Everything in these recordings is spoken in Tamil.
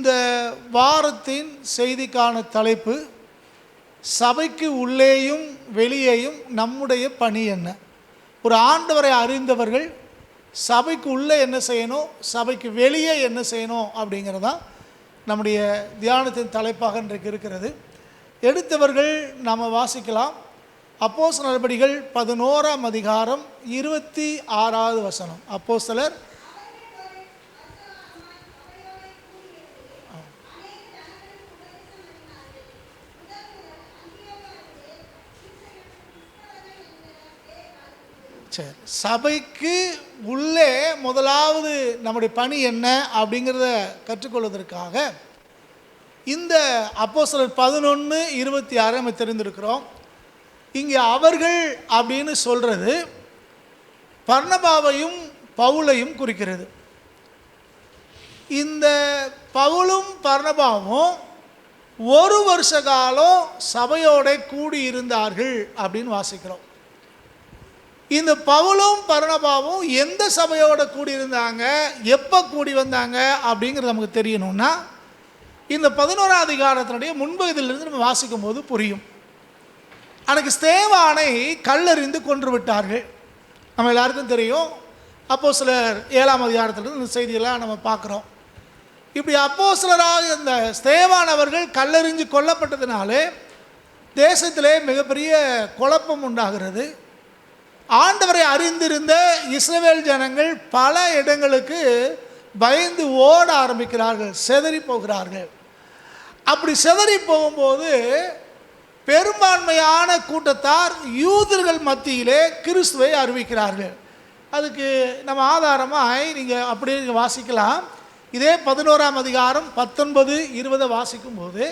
இந்த வாரத்தின் செய்திக்கான தலைப்பு சபைக்கு உள்ளேயும் வெளியேயும் நம்முடைய பணி என்ன. ஒரு ஆண்டவரை அறிந்தவர்கள் சபைக்கு உள்ளே என்ன செய்யணும், சபைக்கு வெளியே என்ன செய்யணும் அப்படிங்கிறதான் நம்முடைய தியானத்தின் தலைப்பாக இன்றைக்கு இருக்கிறது. எடுத்தவர்கள் நாம் வாசிக்கலாம். அப்போஸ்தலர் நடபடிகள் 11ஆம் அதிகாரம் 26வது வசனம். அப்போஸ்தலர் சரி, சபைக்கு உள்ளே முதலாவது நம்முடைய பணி என்ன அப்படிங்கிறத கற்றுக்கொள்வதற்காக இந்த அப்போஸ்தலர் 11:26 நம்ம தெரிந்திருக்கிறோம். இங்கே அவர்கள் அப்படின்னு சொல்கிறது பர்னபாவையும் பவுலையும் குறிக்கிறது. இந்த பவுலும் பர்னபாவும் ஒரு வருஷ காலம் சபையோட கூடி இருந்தார்கள் அப்படின்னு வாசிக்கிறோம். இந்த பவுலும் பர்னபாவும் எந்த சபையோட கூடியிருந்தாங்க, எப்போ கூடி வந்தாங்க அப்படிங்கிறது நமக்கு தெரியணும்னா இந்த 11ஆம் அதிகாரத்தினுடைய முன்பகுதியிலிருந்து நம்ம வாசிக்கும் போது புரியும். அன்றைக்கு ஸ்தேவானை கல்லெறிந்து கொன்று விட்டார்கள். நம்ம எல்லாருக்கும் தெரியும். அப்போஸ்தலர் 7ஆம் அதிகாரத்திலிருந்து இந்த செய்தியெல்லாம் நம்ம பார்க்குறோம். இப்படி அப்போஸ்தலராக இந்த ஸ்தேவான் அவர்கள் கல்லெறிஞ்சு கொல்லப்பட்டதுனாலே தேசத்திலே மிகப்பெரிய குழப்பம் உண்டாகிறது. ஆண்டவரை அறிந்திருந்த இஸ்ரவேல் ஜனங்கள் பல இடங்களுக்கு பயந்து ஓட ஆரம்பிக்கிறார்கள், செதறி போகிறார்கள். அப்படி செதறி போகும்போது பெரும்பான்மையான கூட்டத்தார் யூதர்கள் மத்தியிலே கிறிஸ்துவை அறிவிக்கிறார்கள். அதுக்கு நம்ம ஆதாரமாக நீங்கள் அப்படியே வாசிக்கலாம். இதே 11ஆம் அதிகாரம் 19-20 வாசிக்கும் போது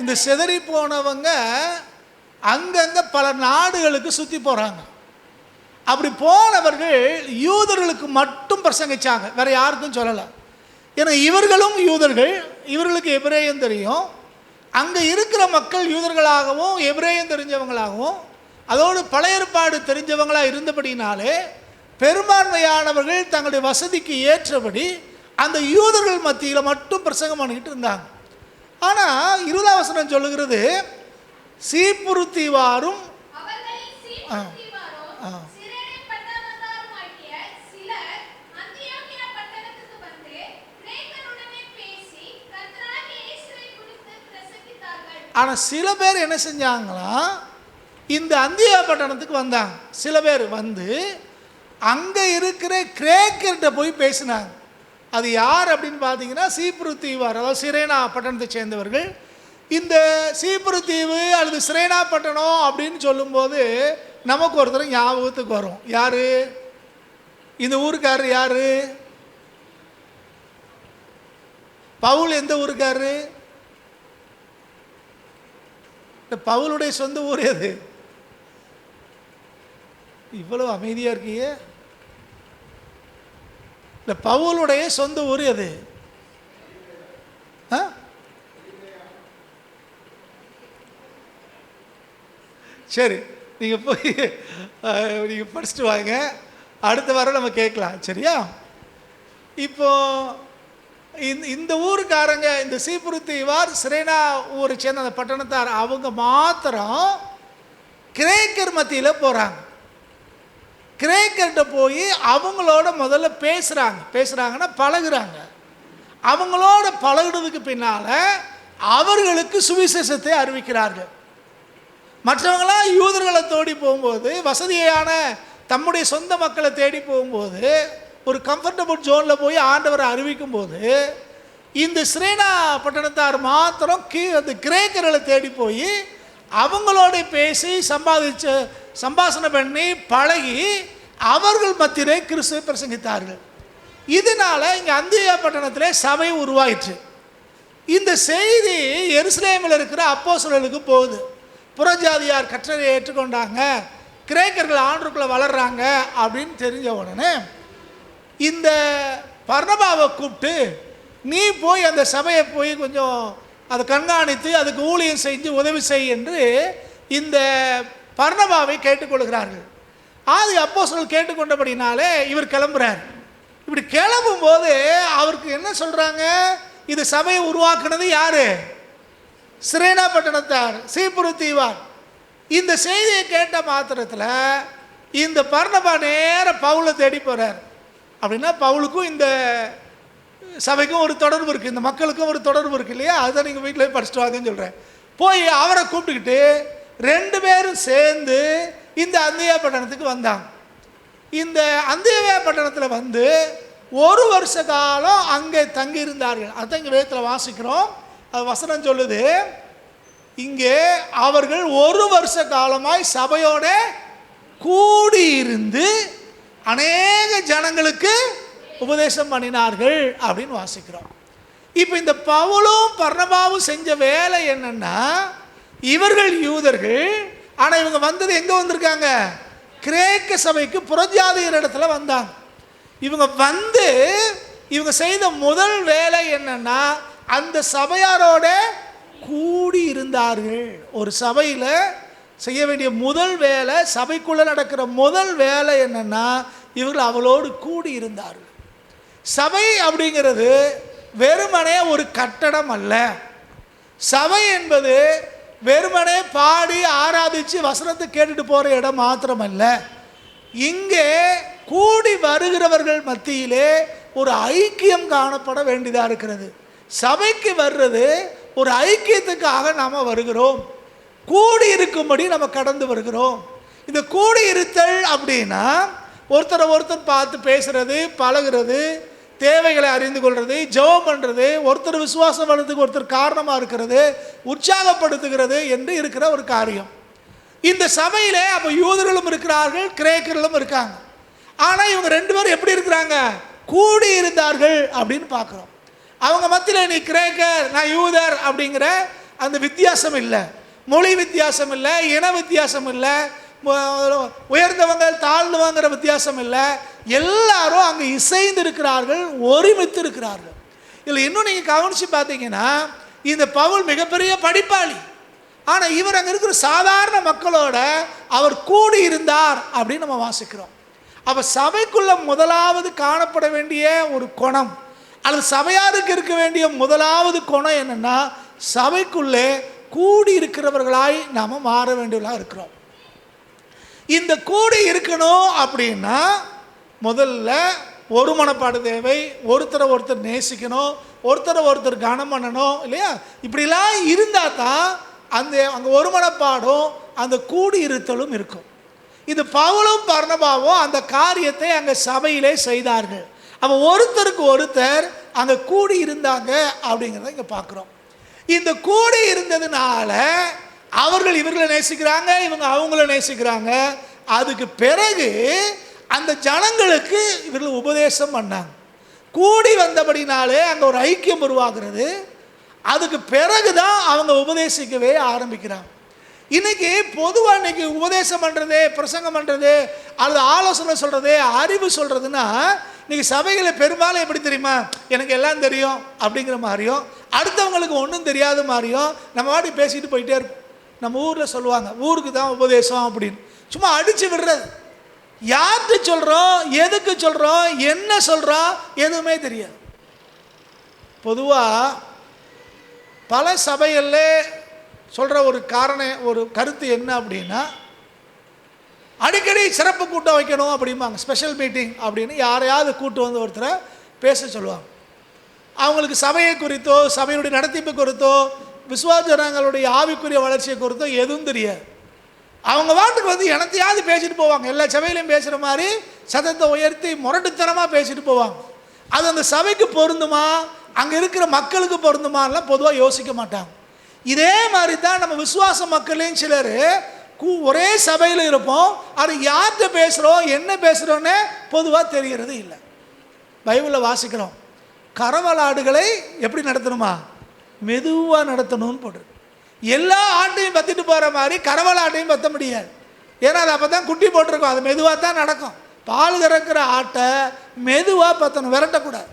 இந்த செதறி போனவங்க அங்கங்கே பல நாடுகளுக்கு சுற்றி போகிறாங்க. அப்படி போனவர்கள் யூதர்களுக்கு மட்டும் பிரசங்கிச்சாங்க, வேறு யாருக்கும் சொல்லலை. ஏன்னா இவர்களும் யூதர்கள், இவர்களுக்கு எபிரேயம் தெரியும். அங்கே இருக்கிற மக்கள் யூதர்களாகவும் எபிரேயம் தெரிஞ்சவங்களாகவும் அதோடு பழைய ஏற்பாடு தெரிஞ்சவங்களாக இருந்தபடினாலே பெரும்பான்மையானவர்கள் தங்களுடைய வசதிக்கு ஏற்றபடி அந்த யூதர்கள் மத்தியில் மட்டும் பிரசங்கம் பண்ணிக்கிட்டு இருந்தாங்க. ஆனால் 20ஆம் வசனம் சொல்லுகிறது, சீப்புருத்திவாரும் ஆனால் சில பேர் என்ன செஞ்சாங்களா, இந்த அந்தியோகியா பட்டணத்துக்கு வந்தாங்க. சில பேர் வந்து அங்கே இருக்கிற கிரேக்கர்கிட்ட போய் பேசினாங்க. அது யார் அப்படின்னு பார்த்தீங்கன்னா சீப்ரு தீவார், அதாவது சிரேனா பட்டணத்தை சேர்ந்தவர்கள். இந்த சீப்ரு தீவு அல்லது சிரேனா பட்டணம் அப்படின்னு சொல்லும்போது நமக்கு ஒருத்தர் ஞாபகத்துக்கு வரும். யார் இந்த ஊருக்காரர்? யார்? பவுல் எந்த ஊருக்காரரு? இந்த பவுலுடைய சொந்த ஊர் எது? இவ்வளவு அமைதியாக இருக்கீங்க. இந்த பவுலுடைய சொந்த ஊர் எது? சரி, நீங்கள் போய் நீங்கள் படிச்சுட்டு வாங்க, அடுத்த வாரம் நம்ம கேட்கலாம், சரியா? இப்போ இந்த ஊருக்காரங்க, இந்த சீப்புருத்திவார் சிரேனா ஊரை சேர்ந்த அந்த பட்டணத்தார், அவங்க மாத்திரம் கிரேக்கர் மத்தியில் போகிறாங்க. கிரேக்கர்கிட்ட போய் அவங்களோட முதல்ல பேசுகிறாங்கன்னா பழகுறாங்க. அவங்களோட பழகுறதுக்கு பின்னால் அவர்களுக்கு சுவிசேஷத்தை அறிவிக்கிறார்கள். மற்றவங்களாம் யூதர்களை தேடி போகும்போது, வசதியான தம்முடைய சொந்த மக்களை தேடி போகும்போது, ஒரு கம்ஃபர்டபுள் ஜோனில் போய் ஆண்டவரை அறிவிக்கும் போது, இந்த சிரேனா பட்டணத்தார் மாத்திரம் அந்த கிரேக்கர்களை தேடி போய் அவங்களோட பேசி சம்பாஷணை பண்ணி பழகி அவர்கள் மத்தியிலே கிறிஸ்துவை பிரசங்கித்தார்கள். இதனால் இங்கே அந்தியோகியா பட்டணத்திலே சபை உருவாயிற்று. இந்த செய்தி எருசலேமில் இருக்கிற அப்போஸ்தலர்களுக்கு போகுது. புறஜாதியார் கற்றலை ஏற்றுக்கொண்டாங்க, கிரேக்கர்கள் ஆண்டவருக்குள்ளே வளர்றாங்க அப்படின்னு தெரிஞ்ச உடனே இந்த பர்னபாவை கூப்பிட்டு நீ போய் அந்த சபையை போய் கொஞ்சம் அதை கண்காணித்து அதுக்கு ஊழியம் செஞ்சு உதவி செய் என்று இந்த பர்னபாவை கேட்டுக்கொள்கிறார்கள். ஆதி அப்போஸ்தலர்கள் கேட்டுக்கொண்டபடினாலே இவர் கிளம்புறார். இப்படி கிளம்பும் போது அவருக்கு என்ன சொல்கிறாங்க, இது சபையை உருவாக்குனது யார்? சிரேனா பட்டணத்தார், சீப்புரு தீவார். இந்த செய்தியை கேட்ட மாத்திரத்தில் இந்த பர்னபா நேர பவுலை தேடி போகிறார். அப்படின்னா பவுலுக்கும் இந்த சபைக்கும் ஒரு தொடர்பு இருக்குது, இந்த மக்களுக்கும் ஒரு தொடர்பு இருக்குது இல்லையா? அதை நீங்கள் வீட்டில் படிச்சுட்டு வாங்கன்னு சொல்கிறேன். போய் அவரை கூப்பிட்டுக்கிட்டு 2 பேரும் சேர்ந்து இந்த அந்தியா பட்டணத்துக்கு வந்தாங்க. இந்த அந்தியா பட்டணத்தில் வந்து 1 வருஷ காலம் அங்கே தங்கி இருந்தார்கள். அதான் இங்கே வேதத்தில் வாசிக்கிறோம். அது வசனம் சொல்லுது, இங்கே அவர்கள் 1 வருஷ காலமாய் சபையோட கூடியிருந்து அநேக ஜனங்களுக்கு உபதேசம் பண்ணினார்கள் அப்படின்னு வாசிக்கிறோம். இப்போ இந்த பவுலும் பர்னபாவும் செஞ்ச வேலை என்னன்னா, இவர்கள் யூதர்கள், ஆனால் இவங்க வந்தது எங்கே வந்திருக்காங்க? கிரேக்க சபைக்கு புறஜாதியர் இடத்துல வந்தாங்க. இவங்க வந்து இவங்க செய்த முதல் வேலை என்னன்னா, அந்த சபையாரோட கூடி இருந்தார்கள். ஒரு சபையில் செய்ய வேண்டிய முதல் வேலை, சபைக்குள்ளே நடக்கிற முதல் வேலை என்னன்னா, இவர்கள் அவளோடு கூடி இருந்தார்கள். சபை அப்படிங்கிறது வெறுமனே ஒரு கட்டடம் அல்ல. சபை என்பது வெறுமனே பாடி ஆராதித்து வசனத்தை கேட்டுட்டு போகிற இடம் மாத்திரமல்ல. இங்கே கூடி வருகிறவர்கள் மத்தியிலே ஒரு ஐக்கியம் காணப்பட வேண்டியதாக இருக்கிறது. சபைக்கு வர்றது ஒரு ஐக்கியத்துக்காக நாம் வருகிறோம், கூடி இருக்கும்படி நம்ம கடந்து வருகிறோம். இந்த கூடி இருத்தல் அப்படின்னா ஒருத்தரை ஒருத்தர் பார்த்து பேசுறது, பழகிறது, தேவைகளை அறிந்து கொள்வது, ஜெபம் பண்ணுறது, ஒருத்தர் விசுவாசம் பண்ணுறதுக்கு ஒருத்தர் காரணமாக இருக்கிறது, உற்சாகப்படுத்துகிறது என்று இருக்கிற ஒரு காரியம். இந்த சபையிலே அப்போ யூதர்களும் இருக்கிறார்கள், கிரேக்கர்களும் இருக்காங்க. ஆனால் இவங்க 2 பேரும் எப்படி இருக்கிறாங்க? கூடி இருந்தார்கள் அப்படின்னு பார்க்குறோம். அவங்க மத்தியில் நீ கிரேக்கர், நான் யூதர் அப்படிங்கிற அந்த வித்தியாசம் இல்லை, மொழி வித்தியாசம் இல்லை, இன வித்தியாசம் இல்லை, உயர்ந்தவங்க தாழ்ந்தவங்கிற வித்தியாசம் இல்லை. எல்லாரும் அங்கே இசைந்து இருக்கிறார்கள், ஒருமித்து இருக்கிறார்கள். இதில் இன்னும் நீங்கள் கவனித்து பார்த்தீங்கன்னா, இந்த பவுல் மிகப்பெரிய படிப்பாளி, ஆனால் இவர் அங்கே இருக்கிற சாதாரண மக்களோட அவர் கூடி இருந்தார் அப்படின்னு நம்ம வாசிக்கிறோம். அப்போ சபைக்குள்ள முதலாவது காணப்பட வேண்டிய ஒரு குணம், அல்லது சபையாருக்கு இருக்க வேண்டிய முதலாவது குணம் என்னென்னா, சபைக்குள்ளே கூடி இருக்கிறவர்களாய் நாம் மாற வேண்டியவர்களாக இருக்கிறோம். இந்த கூடி இருக்கணும் அப்படின்னா முதல்ல ஒரு மனப்பாடு தேவை, ஒருத்தரை ஒருத்தர் நேசிக்கணும், ஒருத்தரை ஒருத்தர் கனம் பண்ணணும் இல்லையா? இப்படிலாம் இருந்தால் தான் அங்கே ஒரு மனப்பாடும் அந்த கூடி இருத்தலும் இருக்கும். இது பவுலும் பர்னபாவும் அந்த காரியத்தை அங்கே சபையிலே செய்தார்கள். அப்போ ஒருத்தருக்கு ஒருத்தர் அங்கே கூடி இருந்தாங்க அப்படிங்கிறத இங்கே பார்க்குறோம். இந்த கூடி இருந்ததுனால அவர்கள் இவர்களை நேசிக்கிறாங்க, இவங்க அவங்கள நேசிக்கிறாங்க. அதுக்கு பிறகு அந்த ஜனங்களுக்கு இவர்கள் உபதேசம் பண்ணாங்க. கூடி வந்தபடினாலே அங்கே ஒரு ஐக்கியம் உருவாகிறது. அதுக்கு பிறகு தான் அவங்க உபதேசிக்கவே ஆரம்பிக்கிறாங்க. இன்றைக்கி பொதுவாக இன்றைக்கி உபதேசம் பண்ணுறது, பிரசங்கம் பண்ணுறது, அல்லது ஆலோசனை சொல்கிறது, அறிவு சொல்கிறதுனா இன்றைக்கி சபைகளை பெரும்பாலும் எப்படி தெரியுமா, எனக்கு எல்லாம் தெரியும் அப்படிங்கிற மாதிரியும், அடுத்தவங்களுக்கு ஒன்றும் தெரியாத மாதிரியும் நம்ம வாட்டி பேசிட்டு போயிட்டே இருப்போம். நம்ம ஊரில் சொல்லுவாங்க, ஊருக்கு தான் உபதேசம் அப்படின்னு சும்மா அடித்து விடுறது. யார்கிட்ட சொல்கிறோம், எதுக்கு சொல்கிறோம், என்ன சொல்கிறோம் எதுவுமே தெரியாது. பொதுவாக பல சபைகளில் சொல்கிற ஒரு கருத்து என்ன அப்படின்னா, அடிக்கடி சிறப்பு கூட்டம் வைக்கணும் அப்படிம்பாங்க, ஸ்பெஷல் மீட்டிங் அப்படின்னு யாரையாவது கூட்டு வந்து ஒருத்தரை பேச சொல்லுவாங்க. அவங்களுக்கு சபையை குறித்தோ, சபையுடைய நடத்திப்பு குறித்தோ, விசுவாச ஜனங்களுடைய ஆவிக்குரிய வளர்ச்சியை குறித்தோ எதுவும் தெரியாது. அவங்க வாட்டுக்கு வந்து எனத்தையாவது பேசிட்டு போவாங்க. எல்லா சபையிலையும் பேசுகிற மாதிரி சத்தத்தை உயர்த்தி முரட்டுத்தனமாக பேசிட்டு போவாங்க. அது அந்த சபைக்கு பொருந்துமா, அங்கே இருக்கிற மக்களுக்கு பொருந்துமாலாம் பொதுவாக யோசிக்க மாட்டாங்க. இதே மாதிரி தான் நம்ம விசுவாச மக்களையும் சிலர் ஒரே சபையில் இருப்போம், அது யார்கிட்ட பேசுகிறோம் என்ன பேசுகிறோன்னு பொதுவாக தெரிகிறது இல்லை. பைபிளில் வாசிக்கிறோம், கரவலாடுகளை எப்படி நடத்தணுமா, மெதுவாக நடத்தணும்னு போட்டு. எல்லா ஆட்டையும் பற்றிட்டு போகிற மாதிரி கரவலாட்டையும் பற்ற முடியாது. ஏன்னா அது அப்போ தான் குட்டி போட்டிருக்கோம், அது மெதுவாக தான் நடக்கும். பால் கறக்கிற ஆட்டை மெதுவாக பற்றணும், விரட்டக்கூடாது.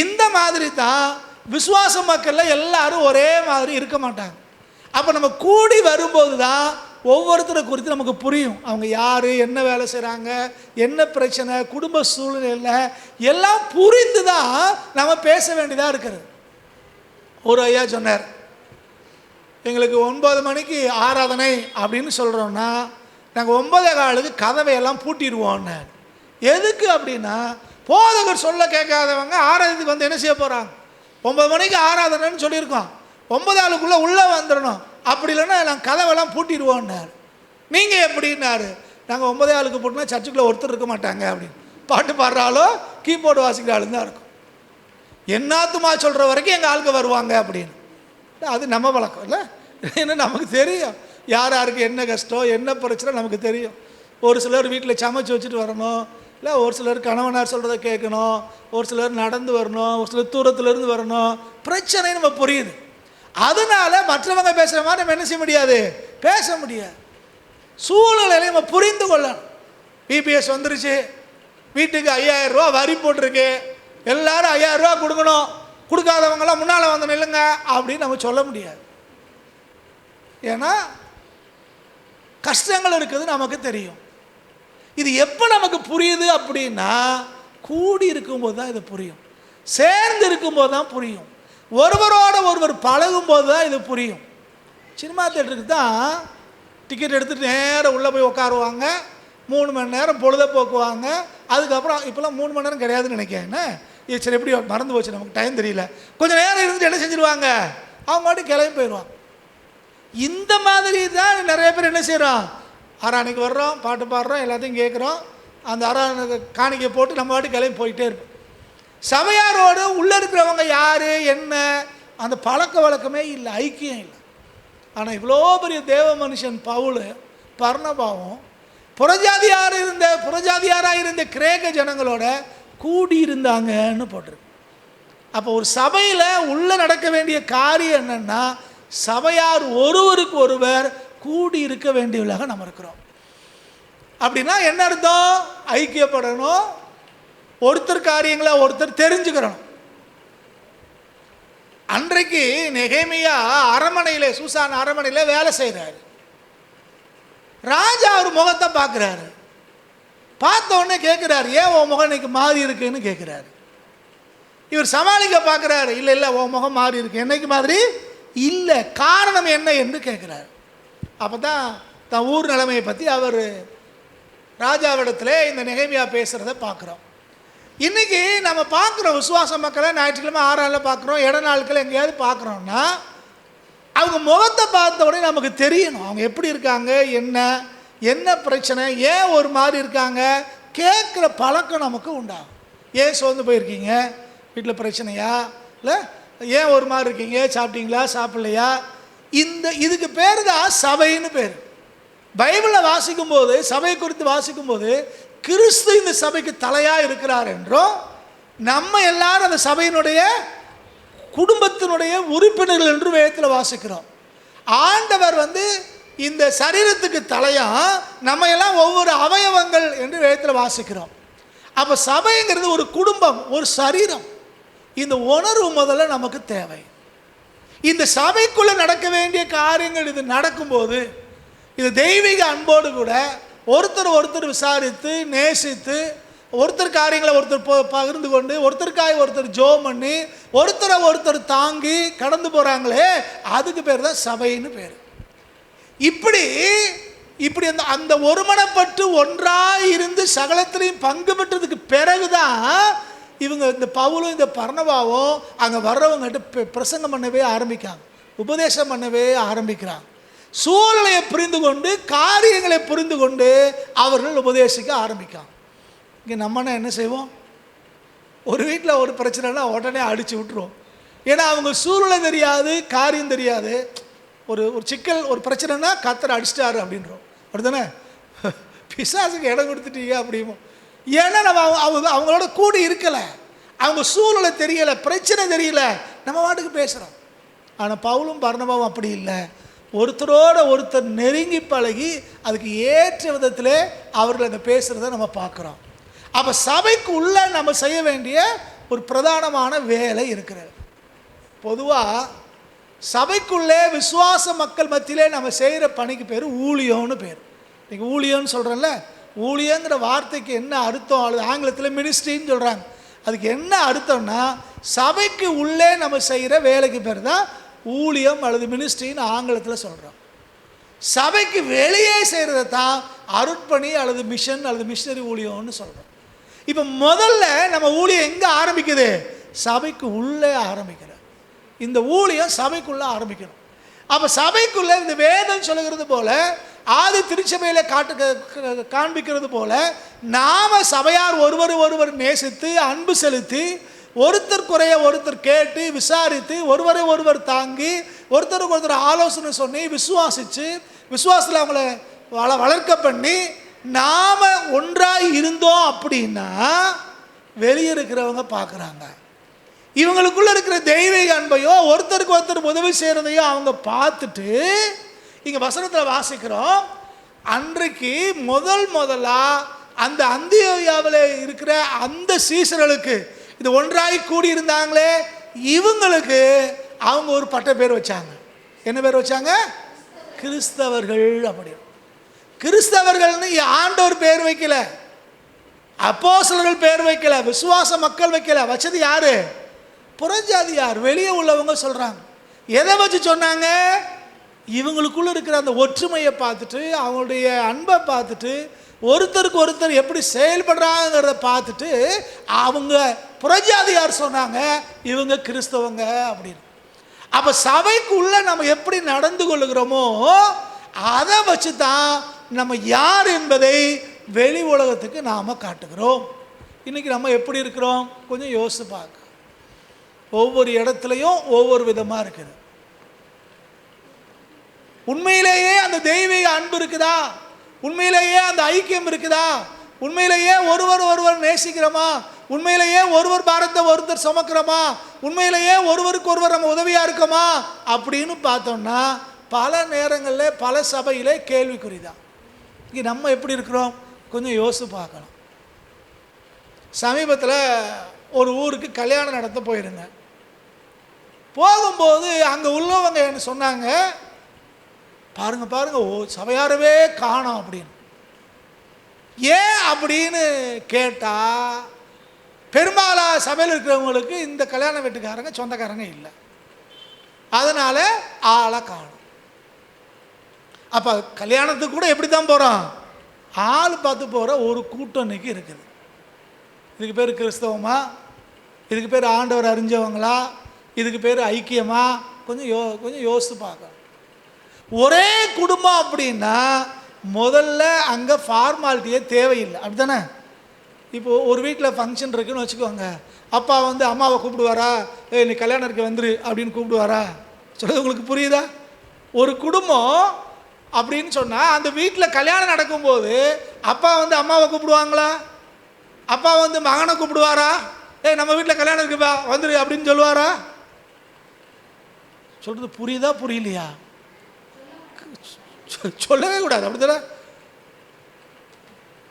இந்த மாதிரி தான் விசுவாச மக்களில் எல்லாரும் ஒரே மாதிரி இருக்க மாட்டாங்க. அப்போ நம்ம கூடி வரும்போது தான் ஒவ்வொருத்தரை குறித்து நமக்கு புரியும். அவங்க யார், என்ன வேலை செய்கிறாங்க, என்ன பிரச்சனை, குடும்ப சூழ்நிலை எல்லாம் புரிந்து தான் நம்ம பேச வேண்டியதாக இருக்கிறது. ஒரு ஐயா சொன்னார், எங்களுக்கு 9 மணிக்கு ஆராதனை அப்படின்னு சொல்கிறோன்னா நாங்கள் 9:15 கதவையெல்லாம் பூட்டிடுவோன்னு. எதுக்கு அப்படின்னா, போதகர் சொல்ல கேட்காதவங்க ஆராதனைக்கு வந்து என்ன செய்ய போகிறாங்க? 9 மணிக்கு ஆராதனைன்னு சொல்லியிருக்கோம், 9:15 உள்ளே வந்துடணும். அப்படி இல்லைன்னா நாங்கள் கதவெல்லாம் பூட்டிடுவோன்னார். நீங்கள் எப்படின்னாரு, நாங்கள் 9:15 போட்டுனா சர்ச்சுக்குள்ளே ஒருத்தர் இருக்க மாட்டாங்க அப்படின்னு. பாட்டு பாடுறாலோ கீபோர்டு வாசிக்கிற ஆளுங்க தான் இருக்கும். என்னாத்துமா சொல்கிற வரைக்கும் எங்கள் ஆளுங்க வருவாங்க அப்படின்னு. அது நம்ம வழக்கம் இல்லை. ஏன்னா நமக்கு தெரியும் யார் யாருக்கு என்ன கஷ்டம், என்ன பிரச்சனை நமக்கு தெரியும். ஒரு சிலர் வீட்டில் சமைச்சு வச்சுட்டு வரணும், இல்லை ஒரு சிலர் கணவனார் சொல்கிறத கேட்கணும், ஒரு சிலர் நடந்து வரணும், ஒரு சிலர் தூரத்துலேருந்து வரணும். பிரச்சனை நம்ம புரியுது. அதனால மற்றவங்க பேசுகிற மாதிரி நம்ம என்ன செய்ய முடியாது, பேச முடியாது. சூழ்நிலையை நம்ம புரிந்து கொள்ளணும். பிபிஎஸ் வந்துருச்சு, வீட்டுக்கு 5000 ரூபா வரி போட்டிருக்கு, எல்லாரும் 5000 ரூபா கொடுக்கணும், கொடுக்காதவங்களாம் முன்னால் வந்து நில்லுங்க அப்படின்னு நம்ம சொல்ல முடியாது. ஏன்னா கஷ்டங்கள் இருக்குது நமக்கு தெரியும். இது எப்போ நமக்கு புரியுது அப்படின்னா, கூடி இருக்கும்போது தான் இது புரியும், சேர்ந்து இருக்கும்போது தான் புரியும், ஒருவரோட ஒருவர் பழகும்போது தான் இது புரியும். சினிமா தேட்டருக்கு தான் டிக்கெட் எடுத்துகிட்டு நேரம் உள்ளே போய் உட்காருவாங்க, 3 மணி நேரம் பொழுத போக்குவாங்க. அதுக்கப்புறம் இப்போலாம் 3 மணி நேரம் கிடையாதுன்னு நினைக்கிறேன். இது சரி எப்படி மறந்து போச்சு, நமக்கு டைம் தெரியல. கொஞ்சம் நேரம் இருந்துட்டு என்ன செஞ்சுருவாங்க, அவங்க மட்டும் கிளம்பி போயிடுவாங்க. இந்த மாதிரி தான் நிறைய பேர் என்ன செய்கிறோம், ஆராதனைக்கு வர்றோம், பாட்டு பாடுறோம், எல்லாத்தையும் கேட்குறோம், அந்த ஆராதனை காணிக்கை போட்டு நம்ம பாட்டு கிளம்பி போயிட்டே இருப்போம். சபையாரோடு உள்ளே இருக்கிறவங்க யார் என்ன அந்த பழக்க வழக்கமே இல்லை, ஐக்கியம் இல்லை. ஆனால் இவ்வளோ பெரிய தேவ மனுஷன் பவுல் பர்னபாவும் புறஜாதியாராக இருந்த கிரேக்க ஜனங்களோட கூடி இருந்தாங்கன்னு போட்டிருக்கு. அப்போ ஒரு சபையில் உள்ளே நடக்க வேண்டிய காரியம் என்னென்னா, சபையார் ஒருவருக்கு ஒருவர் கூடி இருக்க வேண்டியவர்களாக நம்ம இருக்கிறோம். அப்படின்னா என்ன அர்த்தம், ஐக்கியப்படணும், ஒருத்தர் காரியங்களை ஒருத்தர் தெரிஞ்சுக்கிறணும். அன்றைக்கு நெகேமியா அரண்மனையில், சூசான் அரண்மனையில் வேலை செய்கிறாரு. ராஜா அவர் முகத்தை பார்க்குறாரு, பார்த்த உடனே கேட்குறாரு, ஏன் உன் முகம் இன்னைக்கு மாறி இருக்குன்னு கேட்குறாரு. இவர் சமாளிக்க பார்க்குறாரு, இல்லை இல்லை உன் முகம் மாறி இருக்கு, என்னைக்கு மாதிரி இல்லை, காரணம் என்ன என்று கேட்குறாரு. அப்போ தான் தன் ஊர் நிலைமையை பற்றி அவர் ராஜாவிடத்தில் இந்த நெகேமியா பேசுகிறத பார்க்குறோம். இன்றைக்கி நம்ம பார்க்குறோம் விசுவாச மக்களை ஞாயிற்றுக்கிழமை ஆறாளில் பார்க்குறோம், இட நாட்கள் எங்கேயாவது பார்க்குறோன்னா அவங்க முகத்தை பார்த்த உடனே நமக்கு தெரியணும் அவங்க எப்படி இருக்காங்க, என்ன பிரச்சனை, ஏன் ஒரு மாதிரி இருக்காங்க, கேட்குற பழக்கம் நமக்கு உண்டாகும். ஏன் சோர்ந்து போயிருக்கீங்க, வீட்டில் பிரச்சனையா, இல்லை ஏன் ஒரு மாதிரி இருக்கீங்க, சாப்பிட்டீங்களா சாப்பிட்லையா, இதுக்கு பேர் தான் சபைன்னு பேர். பைபிளில் வாசிக்கும்போது, சபை குறித்து வாசிக்கும்போது கிறிஸ்து இந்த சபைக்கு தலையாக இருக்கிறார் என்றும், நம்ம எல்லாரும் அந்த சபையினுடைய குடும்பத்தினுடைய உறுப்பினர்கள் என்று வேதத்தில் வாசிக்கிறோம். ஆண்டவர் இந்த சரீரத்துக்கு தலையா, நம்ம எல்லாம் ஒவ்வொரு அவயவங்கள் என்று வேதத்தில் வாசிக்கிறோம். அப்போ சபைங்கிறது ஒரு குடும்பம், ஒரு சரீரம். இந்த உணர்வு முதல்ல நமக்கு தேவை. இந்த சபைக்குள்ளே நடக்க வேண்டிய காரியங்கள் இது நடக்கும்போது, இது தெய்வீக அன்போடு கூட ஒருத்தர் விசாரித்து நேசித்து, ஒருத்தர் காரியங்களை ஒருத்தர் பகிர்ந்து கொண்டு, ஒருத்தருக்காய் ஒருத்தர் ஜோம் பண்ணி, ஒருத்தர் தாங்கி கடந்து போகிறாங்களே, அதுக்கு பேர் தான் சபைன்னு பேர். இப்படி அந்த ஒருமனப்பட்டு ஒன்றாக இருந்து சகலத்திலையும் பங்கு பெற்றதுக்கு பிறகுதான் இவங்க இந்த பவுலும் இந்த பர்னபாவும் அங்கே வர்றவங்ககிட்ட பிரசங்கம் பண்ணவே ஆரம்பிக்காங்க, உபதேசம் பண்ணவே ஆரம்பிக்கிறாங்க. சூழ்நிலையை புரிந்து கொண்டு, காரியங்களை புரிந்து கொண்டு அவர்கள் உபதேசிக்க ஆரம்பிக்காங்க. இங்கே நம்மனா என்ன செய்வோம், ஒரு வீட்டில் ஒரு பிரச்சனைனா உடனே அடித்து விட்டுருவோம். ஏன்னா அவங்க சூழ்நிலை தெரியாது, காரியம் தெரியாது. ஒரு சிக்கல், ஒரு பிரச்சனைனா கத்தரை அடிச்சிட்டாரு அப்படின்றோம், அப்படிதானே, பிசாசுக்கு இடம் கொடுத்துட்டீங்க அப்படிமோ. ஏன்னா நம்ம அவங்களோட கூடி இருக்கலை, அவங்க சூழ்நிலை தெரியலை, பிரச்சனை தெரியல, நம்ம வாட்டுக்கு பேசுகிறோம். ஆனால் பவுலும் பர்னபாவும் அப்படி இல்லை, ஒருத்தரோட ஒருத்தர் நெருங்கி பழகி அதுக்கு ஏற்ற விதத்தில் அவர்கள் அந்த பேசுகிறத நம்ம பார்க்குறோம். அப்போ சபைக்கு உள்ள நம்ம செய்ய வேண்டிய ஒரு பிரதானமான வேலை இருக்கிறது. பொதுவாக சபைக்குள்ளே விசுவாச மக்கள் மத்தியிலே நம்ம செய்கிற பணிக்கு பேர் ஊழியம்னு பேர். இன்றைக்கி ஊழியம்னு சொல்கிறேன்ல, ஊழியங்கிற வார்த்தைக்கு என்ன அர்த்தம்? அது ஆங்கிலத்தில் மினிஸ்ட்ரின்னு சொல்கிறாங்க. அதுக்கு என்ன அர்த்தம்னா, சபைக்கு உள்ளே நம்ம செய்கிற வேலைக்கு பேர் தான் ஊழியம் அல்லது மினிஸ்ட்ரின்னு ஆங்கிலத்தில் சொல்கிறோம். சபைக்கு வெளியே செய்கிறத தான் அருட்பணி அல்லது மிஷன் அல்லது மிஷனரி ஊழியம்னு சொல்கிறோம். இப்போ முதல்ல நம்ம ஊழியம் எங்கே ஆரம்பிக்குது? சபைக்கு உள்ளே ஆரம்பிக்கிற இந்த ஊழியம் சபைக்குள்ளே ஆரம்பிக்கணும். அப்போ சபைக்குள்ளே இந்த வேதம் சொல்லுகிறது போல, ஆதி திருச்சபையில் காண்பிக்கிறது போல, நாம் சபையார் ஒருவர் நேசித்து அன்பு செலுத்தி ஒருத்தர் குறைய ஒருத்தர் கேட்டு விசாரித்து ஒருவரை ஒருவர் தாங்கி ஒருத்தருக்கு ஒருத்தர் ஆலோசனை சொல்லி விசுவாசித்து விசுவாசத்தில் அவங்கள வளர்க்க பண்ணி நாம் ஒன்றாக இருந்தோம் அப்படின்னா வெளியே இருக்கிறவங்க பார்க்குறாங்க. இவங்களுக்குள்ள இருக்கிற தெய்வீக அன்பையோ ஒருத்தருக்கு ஒருத்தர் உதவி செய்கிறதையோ அவங்க பார்த்துட்டு, இங்கே வசனத்தில் வாசிக்கிறோம், அன்றைக்கு முதலாக அந்த அந்தியோகியாவில் இருக்கிற அந்த சீசர்களுக்கு இது ஒன்றாகி கூடியிருந்தாங்களே, இவங்களுக்கு அவங்க ஒரு பட்ட பேர் வச்சாங்க. என்ன பேர் வச்சாங்க? கிறிஸ்தவர்கள். அப்படி கிறிஸ்தவர்கள்னு ஆண்டவர் பேர் வைக்கல, அப்போஸ்தலர்கள் பேர் வைக்கல, விசுவாச மக்கள் வைக்கல. வச்சது யாரு? புறஜாதியார், வெளியே உள்ளவங்க சொல்கிறாங்க. எதை வச்சு சொன்னாங்க? இவங்களுக்குள்ள இருக்கிற அந்த ஒற்றுமையை பார்த்துட்டு, அவங்களுடைய அன்பை பார்த்துட்டு, ஒருத்தருக்கு ஒருத்தர் எப்படி செயல்படுறாங்கிறத பார்த்துட்டு அவங்க புறஜாதியார் சொன்னாங்க இவங்க கிறிஸ்தவங்க அப்படின்னு. அப்போ சபைக்குள்ள நம்ம எப்படி நடந்து கொள்ளுகிறோமோ அதை வச்சு தான் நம்ம யார் என்பதை வெளி உலகத்துக்கு நாம் காட்டுகிறோம். இன்றைக்கி நம்ம எப்படி இருக்கிறோம் கொஞ்சம் யோசித்து பார்க்க. ஒவ்வொரு இடத்துலையும் ஒவ்வொரு விதமாக இருக்குது. உண்மையிலேயே அந்த தெய்வீக அன்பு இருக்குதா? உண்மையிலேயே அந்த ஐக்கியம் இருக்குதா? உண்மையிலேயே ஒருவர் நேசிக்கிறோமா? உண்மையிலேயே ஒருவர் பாரத்தை ஒருத்தர் சுமக்கிறோமா? உண்மையிலேயே ஒருவருக்கு ஒருவர் நம்ம உதவியாக இருக்கோமா அப்படின்னு பார்த்தோம்னா பல நேரங்களில் பல சபையிலே கேள்விக்குறிதான். இங்கே நம்ம எப்படி இருக்கிறோம் கொஞ்சம் யோசித்து பார்க்கலாம். சமீபத்தில் ஒரு ஊருக்கு கல்யாணம் நடத்த போயிருங்க. போகும்போது அங்கே உள்ளவங்க என்ன சொன்னாங்க, பாருங்க ஓ சபையாரவே காணோம் அப்படின்னு. ஏன் அப்படின்னு கேட்டால் பெரும்பாலான சபையில் இருக்கிறவங்களுக்கு இந்த கல்யாண வீட்டுக்காரங்க சொந்தக்காரங்க இல்லை, அதனால் ஆளை காணும். அப்போ கல்யாணத்துக்கு கூட எப்படி தான் போகிறோம்? ஆள் பார்த்து போகிற ஒரு கூட்டம் இன்னைக்கு இருக்குது. இதுக்கு பேர் கிறிஸ்தவமா? இதுக்கு பேர் ஆண்டவர் அறிஞ்சவங்களா? இதுக்கு பேர் ஐக்கியமா? கொஞ்சம் யோசித்து பார்க்க. ஒரே குடும்பம் அப்படின்னா முதல்ல அங்கே ஃபார்மாலிட்டியே தேவையில்லை, அப்படி தானே? இப்போது ஒரு வீட்டில் ஃபங்க்ஷன் இருக்குன்னு வச்சுக்கோங்க, அப்பா வந்து அம்மாவை கூப்பிடுவாரா, நீ கல்யாணம் இருக்க வந்துரு அப்படின்னு கூப்பிடுவாரா? சொல்கிறது உங்களுக்கு புரியுதா? ஒரு குடும்பம் அப்படின்னு சொன்னால் அந்த வீட்டில் கல்யாணம் நடக்கும்போது அப்பா வந்து அம்மாவை கூப்பிடுவாங்களா? அப்பா வந்து மகனை கூப்பிடுவாரா? நம்ம வீட்டில் கல்யாணம் இருக்குப்பா வந்துரு அப்படின்னு சொல்லுவாரா? சொல்கிறது புரியுதா புரியலையா? சொல்லவே கூடாது, அப்படித்தானே?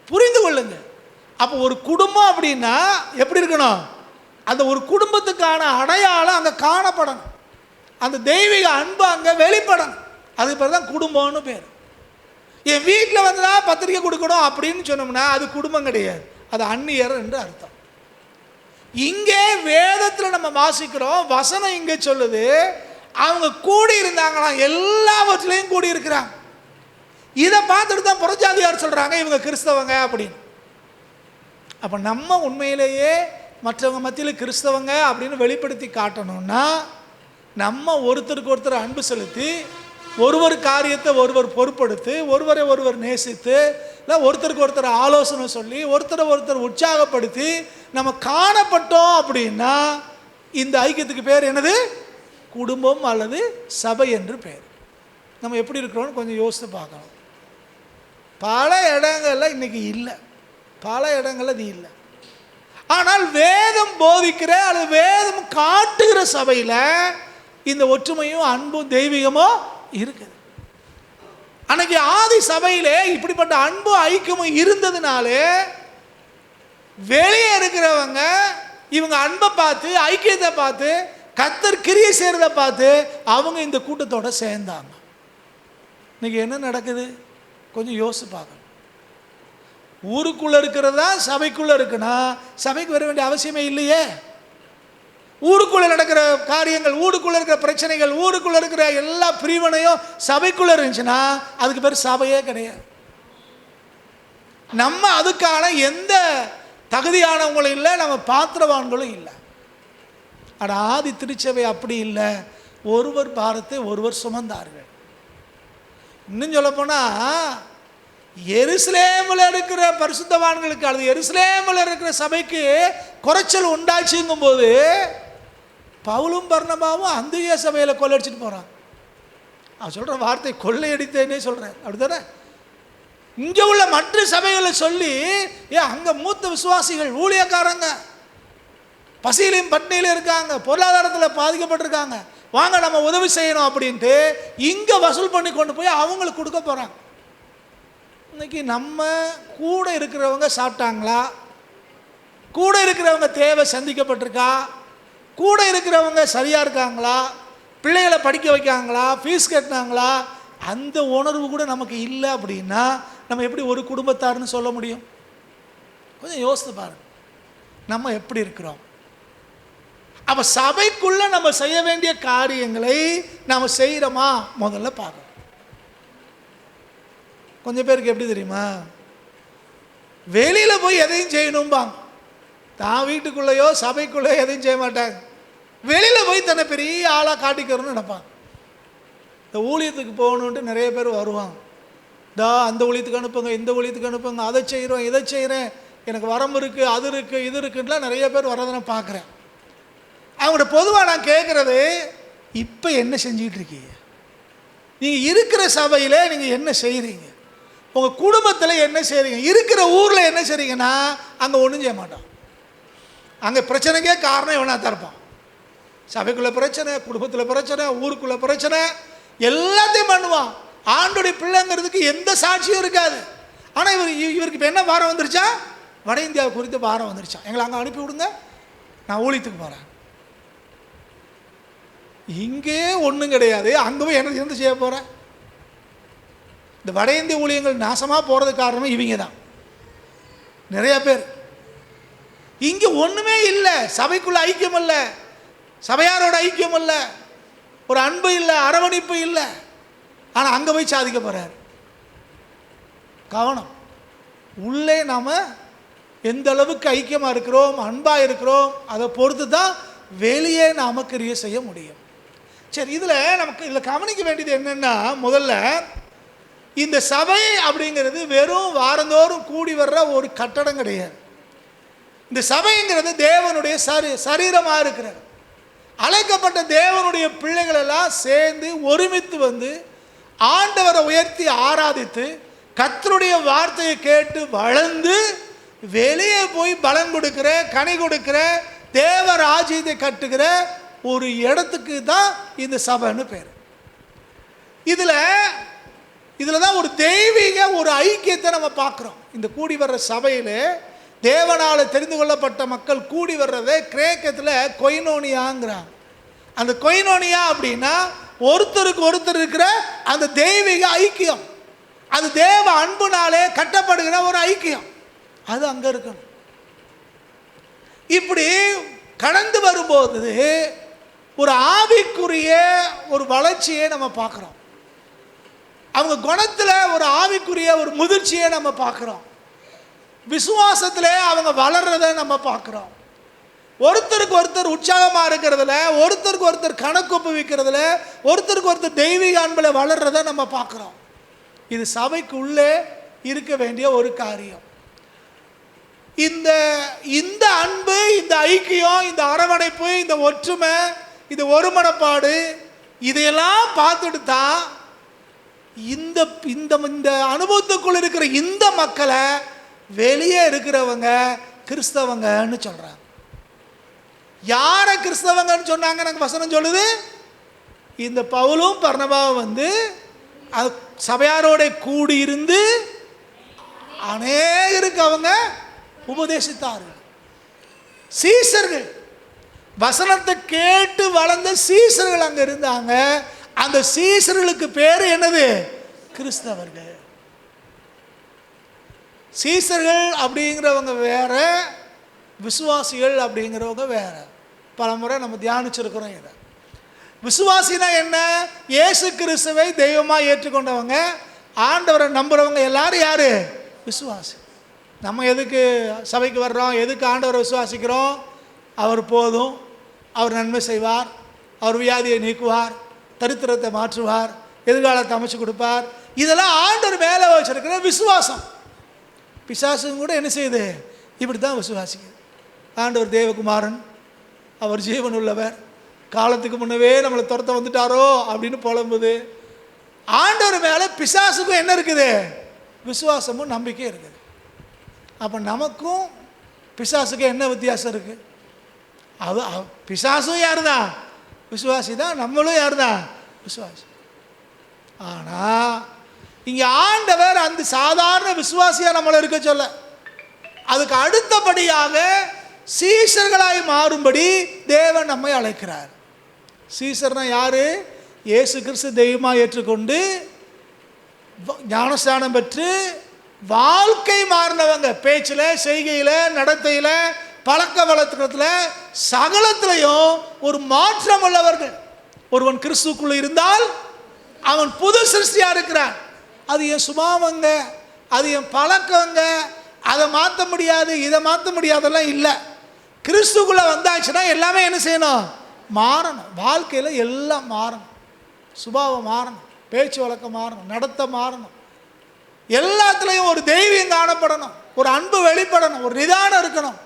புரிந்து கொள்ளுங்க. அப்போ ஒரு குடும்பம் அப்படின்னா எப்படி இருக்கணும்? அந்த ஒரு குடும்பத்துக்கான அடையாளம் அங்கே காணப்படணும், அந்த தெய்வீக அன்பு அங்கே வெளிப்படணும். அதுக்கு பேர் தான் குடும்பம்னு பேர். என் வீட்டில் வந்ததா பத்திரிக்கை கொடுக்கணும் அப்படின்னு சொன்னோம்னா அது குடும்பம் கிடையாது, அது அந்நியர் என்று அர்த்தம். இங்கே வேதத்தில் நம்ம வாசிக்கிறோம், வசனம் இங்கே சொல்லுது அவங்க கூடி இருந்தாங்களாம், எல்லாவற்றிலையும் கூடி இருக்கிறாங்க. இதை பார்த்துட்டு தான் புறஜாதியார் சொல்கிறாங்க இவங்க கிறிஸ்தவங்க அப்படின்னு. அப்போ நம்ம உண்மையிலேயே மற்றவங்க மத்தியில் கிறிஸ்தவங்க அப்படின்னு வெளிப்படுத்தி காட்டணும்னா நம்ம ஒருத்தருக்கு ஒருத்தர் அன்பு செலுத்தி ஒருவர் காரியத்தை ஒருவர் பொறுப்படுத்தி ஒருவரை ஒருவர் நேசித்து இல்லை ஒருத்தருக்கு ஒருத்தர் ஆலோசனை சொல்லி ஒருத்தரை ஒருத்தர் உற்சாகப்படுத்தி நம்ம காணப்பட்டோம் அப்படின்னா இந்த ஐக்கியத்துக்கு பேர் என்னது? குடும்பம் அல்லது சபை என்று பேர். நம்ம எப்படி இருக்கிறோம்னு கொஞ்சம் யோசித்து பார்க்கணும். பல இடங்களில் இன்றைக்கி இல்லை, பல இடங்களில் இது இல்லை. ஆனால் வேதம் போதிக்கிற அல்லது வேதம் காட்டுகிற சபையில் இந்த ஒற்றுமையும் அன்பும் தெய்வீகமும் இருக்குது. அன்னைக்கு ஆதி சபையிலே இப்படிப்பட்ட அன்பும் ஐக்கியமும் இருந்ததுனாலே வெளியே இருக்கிறவங்க இவங்க அன்பை பார்த்து, ஐக்கியத்தை பார்த்து, கர்த்தர் கிரியை செய்கிறத பார்த்து அவங்க இந்த கூட்டத்தோட சேர்ந்தாங்க. இன்னைக்கு என்ன நடக்குது கொஞ்சம் யோசிச்சு பார்க்கணும். ஊருக்குள்ளே இருக்கிறதா சபைக்குள்ளே இருக்குன்னா சபைக்கு வர வேண்டிய அவசியமே இல்லையே. ஊருக்குள்ளே நடக்கிற காரியங்கள், ஊருக்குள்ளே இருக்கிற பிரச்சனைகள், ஊருக்குள்ளே இருக்கிற எல்லா பிரிவினையும் சபைக்குள்ளே இருந்துச்சுன்னா அதுக்கு பேர் சபையே கிடையாது. நம்ம அதுக்கான எந்த தகுதியானவங்களும் இல்லை, நம்ம பாத்திரவான்களும் இல்லை. ஆனால் ஆதி திருச்சபை அப்படி இல்லை. ஒருவர் பாரத்தை ஒருவர் சுமந்தார்கள். இன்னும் சொல்லப்போனால் எருசலேமில் இருக்கிற பரிசுத்தவான்களுக்கு அல்லது எருசலேமில் இருக்கிற சபைக்கு குறைச்சல் உண்டாச்சுங்கும் போது பவுலும் பர்னபாவும் அந்திய சபையில் கொள்ளையடிச்சிட்டு போகிறான். அவன் சொல்கிற வார்த்தை கொள்ளையடித்தேன்னே சொல்கிறேன், அப்படி தானே? இங்கே உள்ள மற்ற சபைகளை சொல்லி அங்கே மூத்த விசுவாசிகள் ஊழியக்காரங்க பசியிலையும் பட்டினியிலும் இருக்காங்க, பொருளாதாரத்தில் பாதிக்கப்பட்டிருக்காங்க, வாங்க நம்ம உதவி செய்யணும் அப்படின்ட்டு இங்கே வசூல் பண்ணி கொண்டு போய் அவங்களுக்கு கொடுக்க போகிறாங்க. இன்னைக்கு நம்ம கூட இருக்கிறவங்க சாப்பிட்டாங்களா, கூட இருக்கிறவங்க தேவை சந்திக்கப்பட்டிருக்கா, கூட இருக்கிறவங்க சரியாக இருக்காங்களா, பிள்ளைகளை படிக்க வைக்காங்களா, ஃபீஸ் கட்டினாங்களா, அந்த உணர்வு கூட நமக்கு இல்லை அப்படின்னா நம்ம எப்படி ஒரு குடும்பத்தார்னு சொல்ல முடியும்? கொஞ்சம் யோசித்து பாருங்க, நம்ம எப்படி இருக்கிறோம். அப்போ சபைக்குள்ளே நம்ம செய்ய வேண்டிய காரியங்களை நாம் செய்கிறோமா முதல்ல பார்க்கணும். கொஞ்சம் பேருக்கு எப்படி தெரியுமா, வெளியில் போய் எதையும் செய்யணும்பாங்க, தான் வீட்டுக்குள்ளேயோ சபைக்குள்ளேயோ எதையும் செய்ய மாட்டாங்க. வெளியில் போய் தன்னை பெரிய ஆளாக காட்டிக்கிறோன்னு நினைப்பாங்க. இந்த ஊழியத்துக்கு போகணுன்ட்டு நிறைய பேர் வருவாங்க. அந்த ஊழியத்துக்கு அனுப்புங்க, இந்த ஊழியத்துக்கு அனுப்புங்க, அதை செய்கிறோம் இதை செய்கிறேன், எனக்கு வரம்பு இருக்குது, அது இருக்குது, இது இருக்குன்னுலாம் நிறைய பேர் வரதை நான் பார்க்குறேன். அவங்களோட பொதுவாக நான் கேட்குறது, இப்போ என்ன செஞ்சுக்கிட்டு இருக்கீங்க? நீங்கள் இருக்கிற சபையில் நீங்கள் என்ன செய்கிறீங்க? உங்கள் குடும்பத்தில் என்ன செய்கிறீங்க? இருக்கிற ஊரில் என்ன செய்கிறீங்கன்னா அங்கே ஒன்றும் செய்ய மாட்டோம். அங்கே பிரச்சனைக்கே காரணம் இவனாக தான் இருப்பான். சபைக்குள்ளே பிரச்சனை, குடும்பத்தில் பிரச்சனை, ஊருக்குள்ளே பிரச்சனை, எல்லாத்தையும் பண்ணுவான். ஆண்டுடைய பிள்ளைங்கிறதுக்கு எந்த சாட்சியும் இருக்காது. ஆனால் இவருக்கு இப்போ என்ன பாரம் வந்துருச்சா? வட இந்தியாவை குறித்து பாரம் வந்துருச்சா? எங்களை அங்கே அனுப்பி விடுங்க, நான் ஊழியத்துக்கு போகிறேன். இங்கே ஒன்றும் கிடையாது, அங்கே போய் என்ன இருந்து செய்ய போகிறேன்? இந்த வட இந்திய ஊழியங்கள் நாசமாக போகிறதுக்கு காரணமே இவங்க தான். நிறையா பேர் இங்கே ஒன்றுமே இல்லை, சபைக்குள்ள ஐக்கியம் இல்லை, சபையாரோட ஐக்கியம் இல்லை, ஒரு அன்பு இல்லை, அரவணைப்பு இல்லை. ஆனால் அங்கே போய் சாதிக்க போகிறார். கவனம். உள்ளே நாம் எந்த அளவுக்கு ஐக்கியமாக இருக்கிறோம், அன்பாக இருக்கிறோம், அதை பொறுத்து தான் வெளியே நாம் கிரியை செய்ய முடியும். சரி, இதில் கவனிக்க வேண்டியது என்னென்னா, முதல்ல இந்த சபை அப்படிங்கிறது வெறும் வாரந்தோறும் கூடி வர்ற ஒரு கட்டடம் கிடையாது. இந்த சபைங்கிறது தேவனுடைய சரீரமாக இருக்கிறது. அழைக்கப்பட்ட தேவனுடைய பிள்ளைகள் எல்லாம் சேர்ந்து ஒருமித்து வந்து ஆண்டவரை உயர்த்தி ஆராதித்து கர்த்தருடைய வார்த்தையை கேட்டு வளர்ந்து வெளியே போய் பலன் கொடுக்கிற, கனி கொடுக்கிற, தேவ ராஜ்யத்தை கட்டுகிற ஒரு இடத்துக்கு தான் இந்த சபைன்னு பேர். இதில் தான் ஒரு தெய்வீக ஒரு ஐக்கியத்தை நம்ம பார்க்குறோம். இந்த கூடி வர்ற சபையில் தேவனால் தெரிந்து கொள்ளப்பட்ட மக்கள் கூடி வர்றதை கிரேக்கத்தில் கொய்னோனியாங்கிறாங்க. அந்த கொய்னோனியா அப்படின்னா ஒருத்தருக்கு ஒருத்தர் இருக்கிற அந்த தெய்வீக ஐக்கியம், அது தேவ அன்புனாலே கட்டப்படுகிற ஒரு ஐக்கியம், அது அங்கே இருக்கணும். இப்படி கடந்து வரும்போது ஒரு ஆவிக்குரிய ஒரு வளர்ச்சியை நம்ம பார்க்குறோம். அவங்க குணத்தில் ஒரு ஆவிக்குரிய ஒரு முதிர்ச்சியை நம்ம பார்க்குறோம். விசுவாசத்தில் அவங்க வளர்றதை நம்ம பார்க்குறோம். ஒருத்தருக்கு ஒருத்தர் உற்சாகமாக இருக்கிறதுல, ஒருத்தருக்கு ஒருத்தர் கணக்கு ஒப்புவிக்கிறதுல, ஒருத்தருக்கு ஒருத்தர் தெய்வீக அன்பில் வளர்றதை நம்ம பார்க்குறோம். இது சபைக்கு உள்ளே இருக்க வேண்டிய ஒரு காரியம். இந்த அன்பு, இந்த ஐக்கியம், இந்த அரவணைப்பு, இந்த ஒற்றுமை, இந்த ஒருமனப்பாடு, இதையெல்லாம் பார்த்துட்டு தான் இந்த இந்த அனுபவத்துக்குள்ள இருக்கிற இந்த மக்களை வெளியே இருக்கிறவங்க கிறிஸ்தவங்கன்னு சொல்றாங்க. யாரை கிறிஸ்தவங்கன்னு சொன்னாங்க? எனக்கு வசனம் சொல்லுது, இந்த பவுலும் பர்னபாவும் வந்து சபையாரோட கூடியிருந்து அநேகருக்கு அவங்க உபதேசித்தார்கள். சீசர்கள், வசனத்தை கேட்டு வளர்ந்த சீசர்கள் அங்க இருந்தாங்க. அந்த சீசர்களுக்கு பேர் என்னது? கிறிஸ்தவர்கள். சீசர்கள் அப்படிங்கிறவங்க வேற, விசுவாசிகள் அப்படிங்கிறவங்க வேற. பல முறை நம்ம தியானிச்சிருக்கிறோம் இதை. விசுவாசினா என்ன? இயேசு கிறிஸ்துவை தெய்வமாக ஏற்றுக்கொண்டவங்க, ஆண்டவரை நம்புறவங்க எல்லாரும் யாரு? விசுவாசி. நம்ம எதுக்கு சபைக்கு வர்றோம்? எதுக்கு ஆண்டவரை விசுவாசிக்கிறோம்? அவர் போதும், அவர் நன்மை செய்வார், அவர் வியாதியை நீக்குவார், தரித்திரத்தை மாற்றுவார், எதிர்காலத்தை அமைச்சு கொடுப்பார். இதெல்லாம் ஆண்டவர் மேலே வச்சிருக்கிற விசுவாசம். பிசாசுங்க கூட என்ன செய்யுது? இப்படி தான் விசுவாசிக்குது. ஆண்டவர் தேவகுமாரன், அவர் ஜீவன் உள்ளவர், காலத்துக்கு முன்னவே நம்மளை துரத்த வந்துட்டாரோ அப்படின்னு புலம்புது. ஆண்டவர் மேலே பிசாசுக்கும் என்ன இருக்குது? விசுவாசமும் நம்பிக்கையும் இருக்குது. அப்போ நமக்கும் பிசாசுக்கும் என்ன வித்தியாசம் இருக்குது? பிசாசும் யார் தான்? விசுவாசி தான். நம்மளும் யார் தான்? விசுவாசி. ஆனால் இங்கே ஆண்டவர் அந்த சாதாரண விசுவாசியாக நம்மளை இருக்க சொல்ல, அதுக்கு அடுத்தபடியாக சீசர்களாய் மாறும்படி தேவன் நம்மை அழைக்கிறார். சீசர்னா யாரு? இயேசு கிறிஸ்து தெய்வமாக ஏற்றுக்கொண்டு ஞானஸ்தானம் பெற்று வாழ்க்கை மாறினவங்க. பேச்சில், செய்கையில், நடத்தையில், பழக்க வழக்கத்தில், சகலத்திலையும் ஒரு மாற்றம் உள்ளவர்கள். ஒருவன் கிறிஸ்துக்குள்ள இருந்தால் அவன் புது சிருஷ்டியா இருக்கிறான். அது என் சுபாவங்க, அது என் பழக்கங்க, அதை மாற்ற முடியாது, இதை மாற்ற முடியாதெல்லாம் இல்லை. கிறிஸ்துக்குள்ள வந்தாச்சுன்னா எல்லாமே என்ன செய்யணும்? மாறணும். வாழ்க்கையில் எல்லாம் மாறணும். சுபாவம் மாறணும், பேச்சு வழக்கம் மாறணும், நடத்த மாறணும், எல்லாத்துலேயும் ஒரு தெய்வீகம் காணப்படணும், ஒரு அன்பு வெளிப்படணும், ஒரு நிதானம் இருக்கணும்,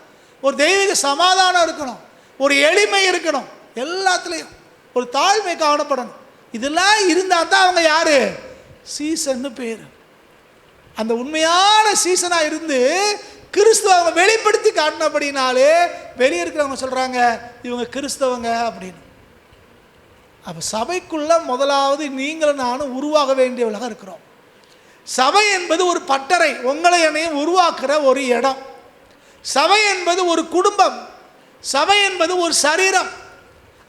ஒரு தெய்வீக சமாதானம் இருக்கணும், ஒரு எளிமை இருக்கணும், எல்லாத்துலேயும் ஒரு தாழ்மை காணப்படணும். இதெல்லாம் இருந்தால் தான் அவங்க யாரு? சீசன்னு பேர். அந்த உண்மையான சீசனாக இருந்து கிறிஸ்துவ அவங்க வெளிப்படுத்தி காட்டினபடினாலே வெளியே இருக்கிறவங்க சொல்கிறாங்க இவங்க கிறிஸ்தவங்க அப்படின்னு. அப்போ சபைக்குள்ள முதலாவது நீங்களும் நானும் உருவாக வேண்டியவளாக இருக்கிறோம். சபை என்பது ஒரு பட்டறை, உங்களை என்னையும் உருவாக்குற ஒரு இடம். சபை என்பது ஒரு குடும்பம், சபை என்பது ஒரு சரீரம்.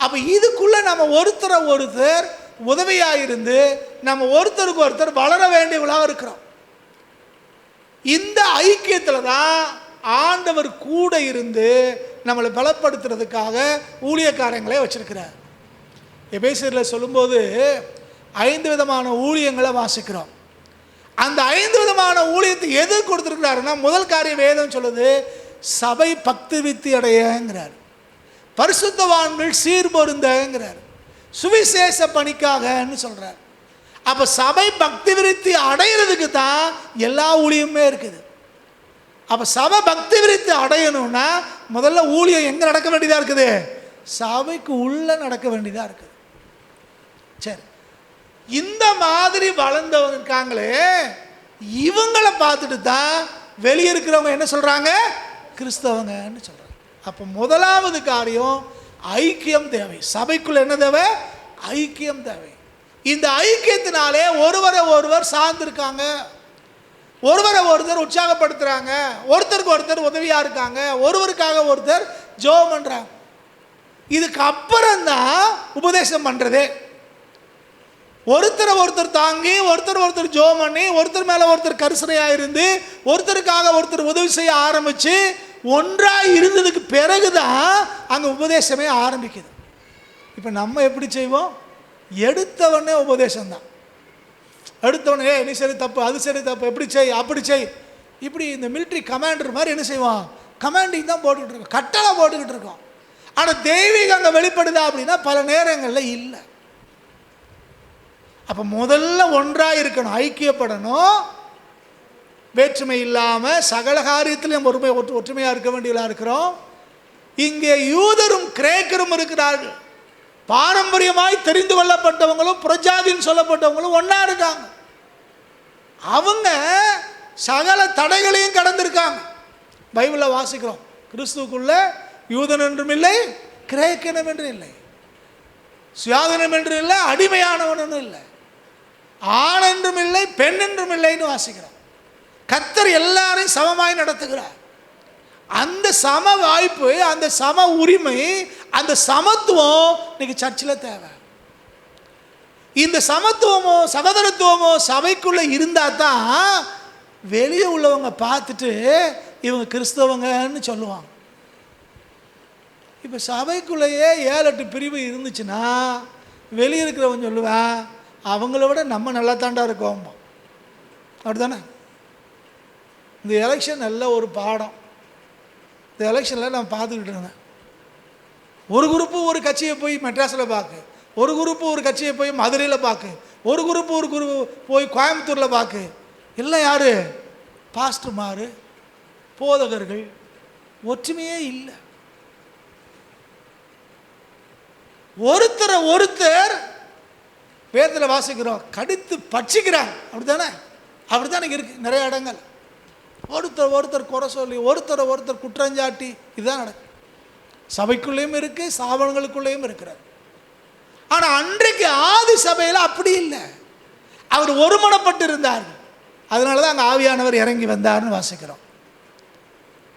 அப்போ இதுக்குள்ள நம்ம ஒருத்தர் உதவியாக இருந்து நம்ம ஒருத்தருக்கு ஒருத்தர் வளர வேண்டியவளாக இருக்கிறோம். இந்த ஐக்கியத்தில் தான் ஆண்டவர் கூட இருந்து நம்மளை பலப்படுத்துறதுக்காக ஊழியக்காரங்களே வச்சிருக்கிறார். எபேசியரில் சொல்லும்போது 5 விதமான ஊழியங்களை வாசிக்கிறோம். அந்த 5 விதமான ஊழியத்தை எது கொடுத்துருக்கிறாருன்னா, முதல் காரியம் வேதம் சொல்லுது சபை பக்தி விருத்தி அடையங்கிறார், பரிசுத்தவான்கள் சீர்பொருந்தங்கிறார், சுவிசேஷ பணிக்காகன்னு சொல்கிறார். அப்போ சபை பக்தி விருத்தி அடையிறதுக்கு தான் எல்லா ஊழியமே இருக்குது. அப்போ சபை பக்தி விருத்தி அடையணும்னா முதல்ல ஊழியம் எங்கே நடக்க வேண்டியதாக இருக்குது? சபைக்கு உள்ளே நடக்க வேண்டியதாக இருக்குது. சரி, இந்த மாதிரி வளர்ந்தவங்க இருக்காங்களே, இவங்களை பார்த்துட்டு தான் வெளியே இருக்கிறவங்க என்ன சொல்கிறாங்க? கிறிஸ்தவங்கன்னு சொல்கிறாங்க. அப்போ முதலாவது காரியம் ஐக்கியம் தேவை. சபைக்குள்ள என்ன தேவை? ஐக்கியம் தேவை. இந்த ஐக்கியத்தினாலே ஒருவரை ஒருவர் சார்ந்திருக்காங்க, ஒருவரை ஒருத்தர் உற்சாகப்படுத்துகிறாங்க, ஒருத்தருக்கு ஒருத்தர் உதவியாக இருக்காங்க, ஒருவருக்காக ஒருத்தர் ஜெபம் பண்ணுறாங்க. இதுக்கு அப்புறம்தான் உபதேசம் பண்ணுறதே. ஒருத்தரை ஒருத்தர் தாங்கி, ஒருத்தர் ஒருத்தர் ஜெபம் பண்ணி, ஒருத்தர் மேலே ஒருத்தர் கரிசனையாக இருந்து, ஒருத்தருக்காக ஒருத்தர் உதவி செய்ய ஆரம்பித்து ஒன்றாக இருந்ததுக்கு பிறகுதான் அங்கே உபதேசமே ஆரம்பிக்குது. இப்போ நம்ம எப்படி செய்வோம்? எடுத்தவொடனே உபதேசம்தான். எடுத்தவொடனே நீ சரி தப்பு, அது சரி தப்பு, எப்படி செய், அப்படி செய், இப்படி இந்த மிலிட்ரி கமாண்டர் மாதிரி என்ன செய்வோம்? கமாண்டிங் தான் போட்டுக்கிட்டு இருக்கோம், கட்டளை போட்டுக்கிட்டு இருக்கோம். ஆனால் தெய்வீகம் அங்கே வெளிப்படுதா அப்படின்னா பல நேரங்களில் இல்லை. அப்போ முதல்ல ஒன்றாக இருக்கணும், ஐக்கியப்படணும், வேற்றுமை இல்லாமல் சகல காரியத்திலும் ஒற்றுமையாக இருக்க வேண்டியதாக இருக்கிறோம். இங்கே யூதரும் கிரேக்கரும் இருக்கிறார்கள். பாரம்பரியமாய் தெரிந்து கொள்ளப்பட்டவங்களும் புரஜாதின்னு சொல்லப்பட்டவங்களும் ஒன்றா இருக்காங்க. அவங்க சகல தடைகளையும் கடந்திருக்காங்க. பைபிளில் வாசிக்கிறோம், கிறிஸ்துக்குள்ள யூதன் என்றும் இல்லை, கிரேக்கனும் என்று இல்லை, சுயாதீனம் என்று இல்லை, அடிமையானவனும் இல்லை, ஆண் என்றும் இல்லை, பெண் என்றும் இல்லைன்னு வாசிக்கிறோம். கர்த்தர் எல்லாரையும் சமமாய் நடத்துகிறார். அந்த சம வாய்ப்பு, அந்த சம உரிமை, அந்த சமத்துவம் இன்னைக்கு சர்ச்சில் தேவை. இந்த சமத்துவமோ சகோதரத்துவமோ சபைக்குள்ளே இருந்தால் தான் வெளியே உள்ளவங்க பார்த்துட்டு இவங்க கிறிஸ்தவங்கன்னு சொல்லுவாங்க. இப்போ சபைக்குள்ளேயே 7-8 பிரிவு இருந்துச்சுன்னா வெளியே இருக்கிறவங்க சொல்லுவேன், அவங்கள விட நம்ம நல்லா தாண்டா இருக்கோம். அப்படி தானே? இந்த எலெக்ஷன் நல்ல ஒரு பாடம். இந்த எலெக்ஷனில் நான் பார்த்துக்கிட்டு இருந்தேன். ஒரு குரூப்பு ஒரு கட்சியை போய் மெட்ராஸில் பார்க்கு, ஒரு குரூப்பு ஒரு கட்சியை போய் மதுரையில் பார்க்கு, ஒரு குரூப்பு போய் கோயம்புத்தூரில் பார்க்கு. எல்லாம் யார்? பாஸ்டர்மார், போதகர்கள். ஒற்றுமையே இல்லை. ஒருத்தர் வேதத்தில் வாசிக்கிறோம், கடித்து பட்சிக்கிறாங்க. அப்படி தானே? அப்படி தானே இருக்குது நிறைய இடங்கள். ஒருத்தர் குறை சொல்லி, ஒருத்தர் குற்றஞ்சாட்டி, இதுதான் நடக்கும். சபைக்குள்ளேயும் இருக்குது, ஸ்தாபனங்களுக்குள்ளேயும் இருக்கிறார். ஆனால் அன்றைக்கு ஆதி சபையில் அப்படி இல்லை. அவர் ஒருமனப்பட்டு இருந்தார். அதனால தான் அங்கே ஆவியானவர் இறங்கி வந்தார்னு வாசிக்கிறோம்.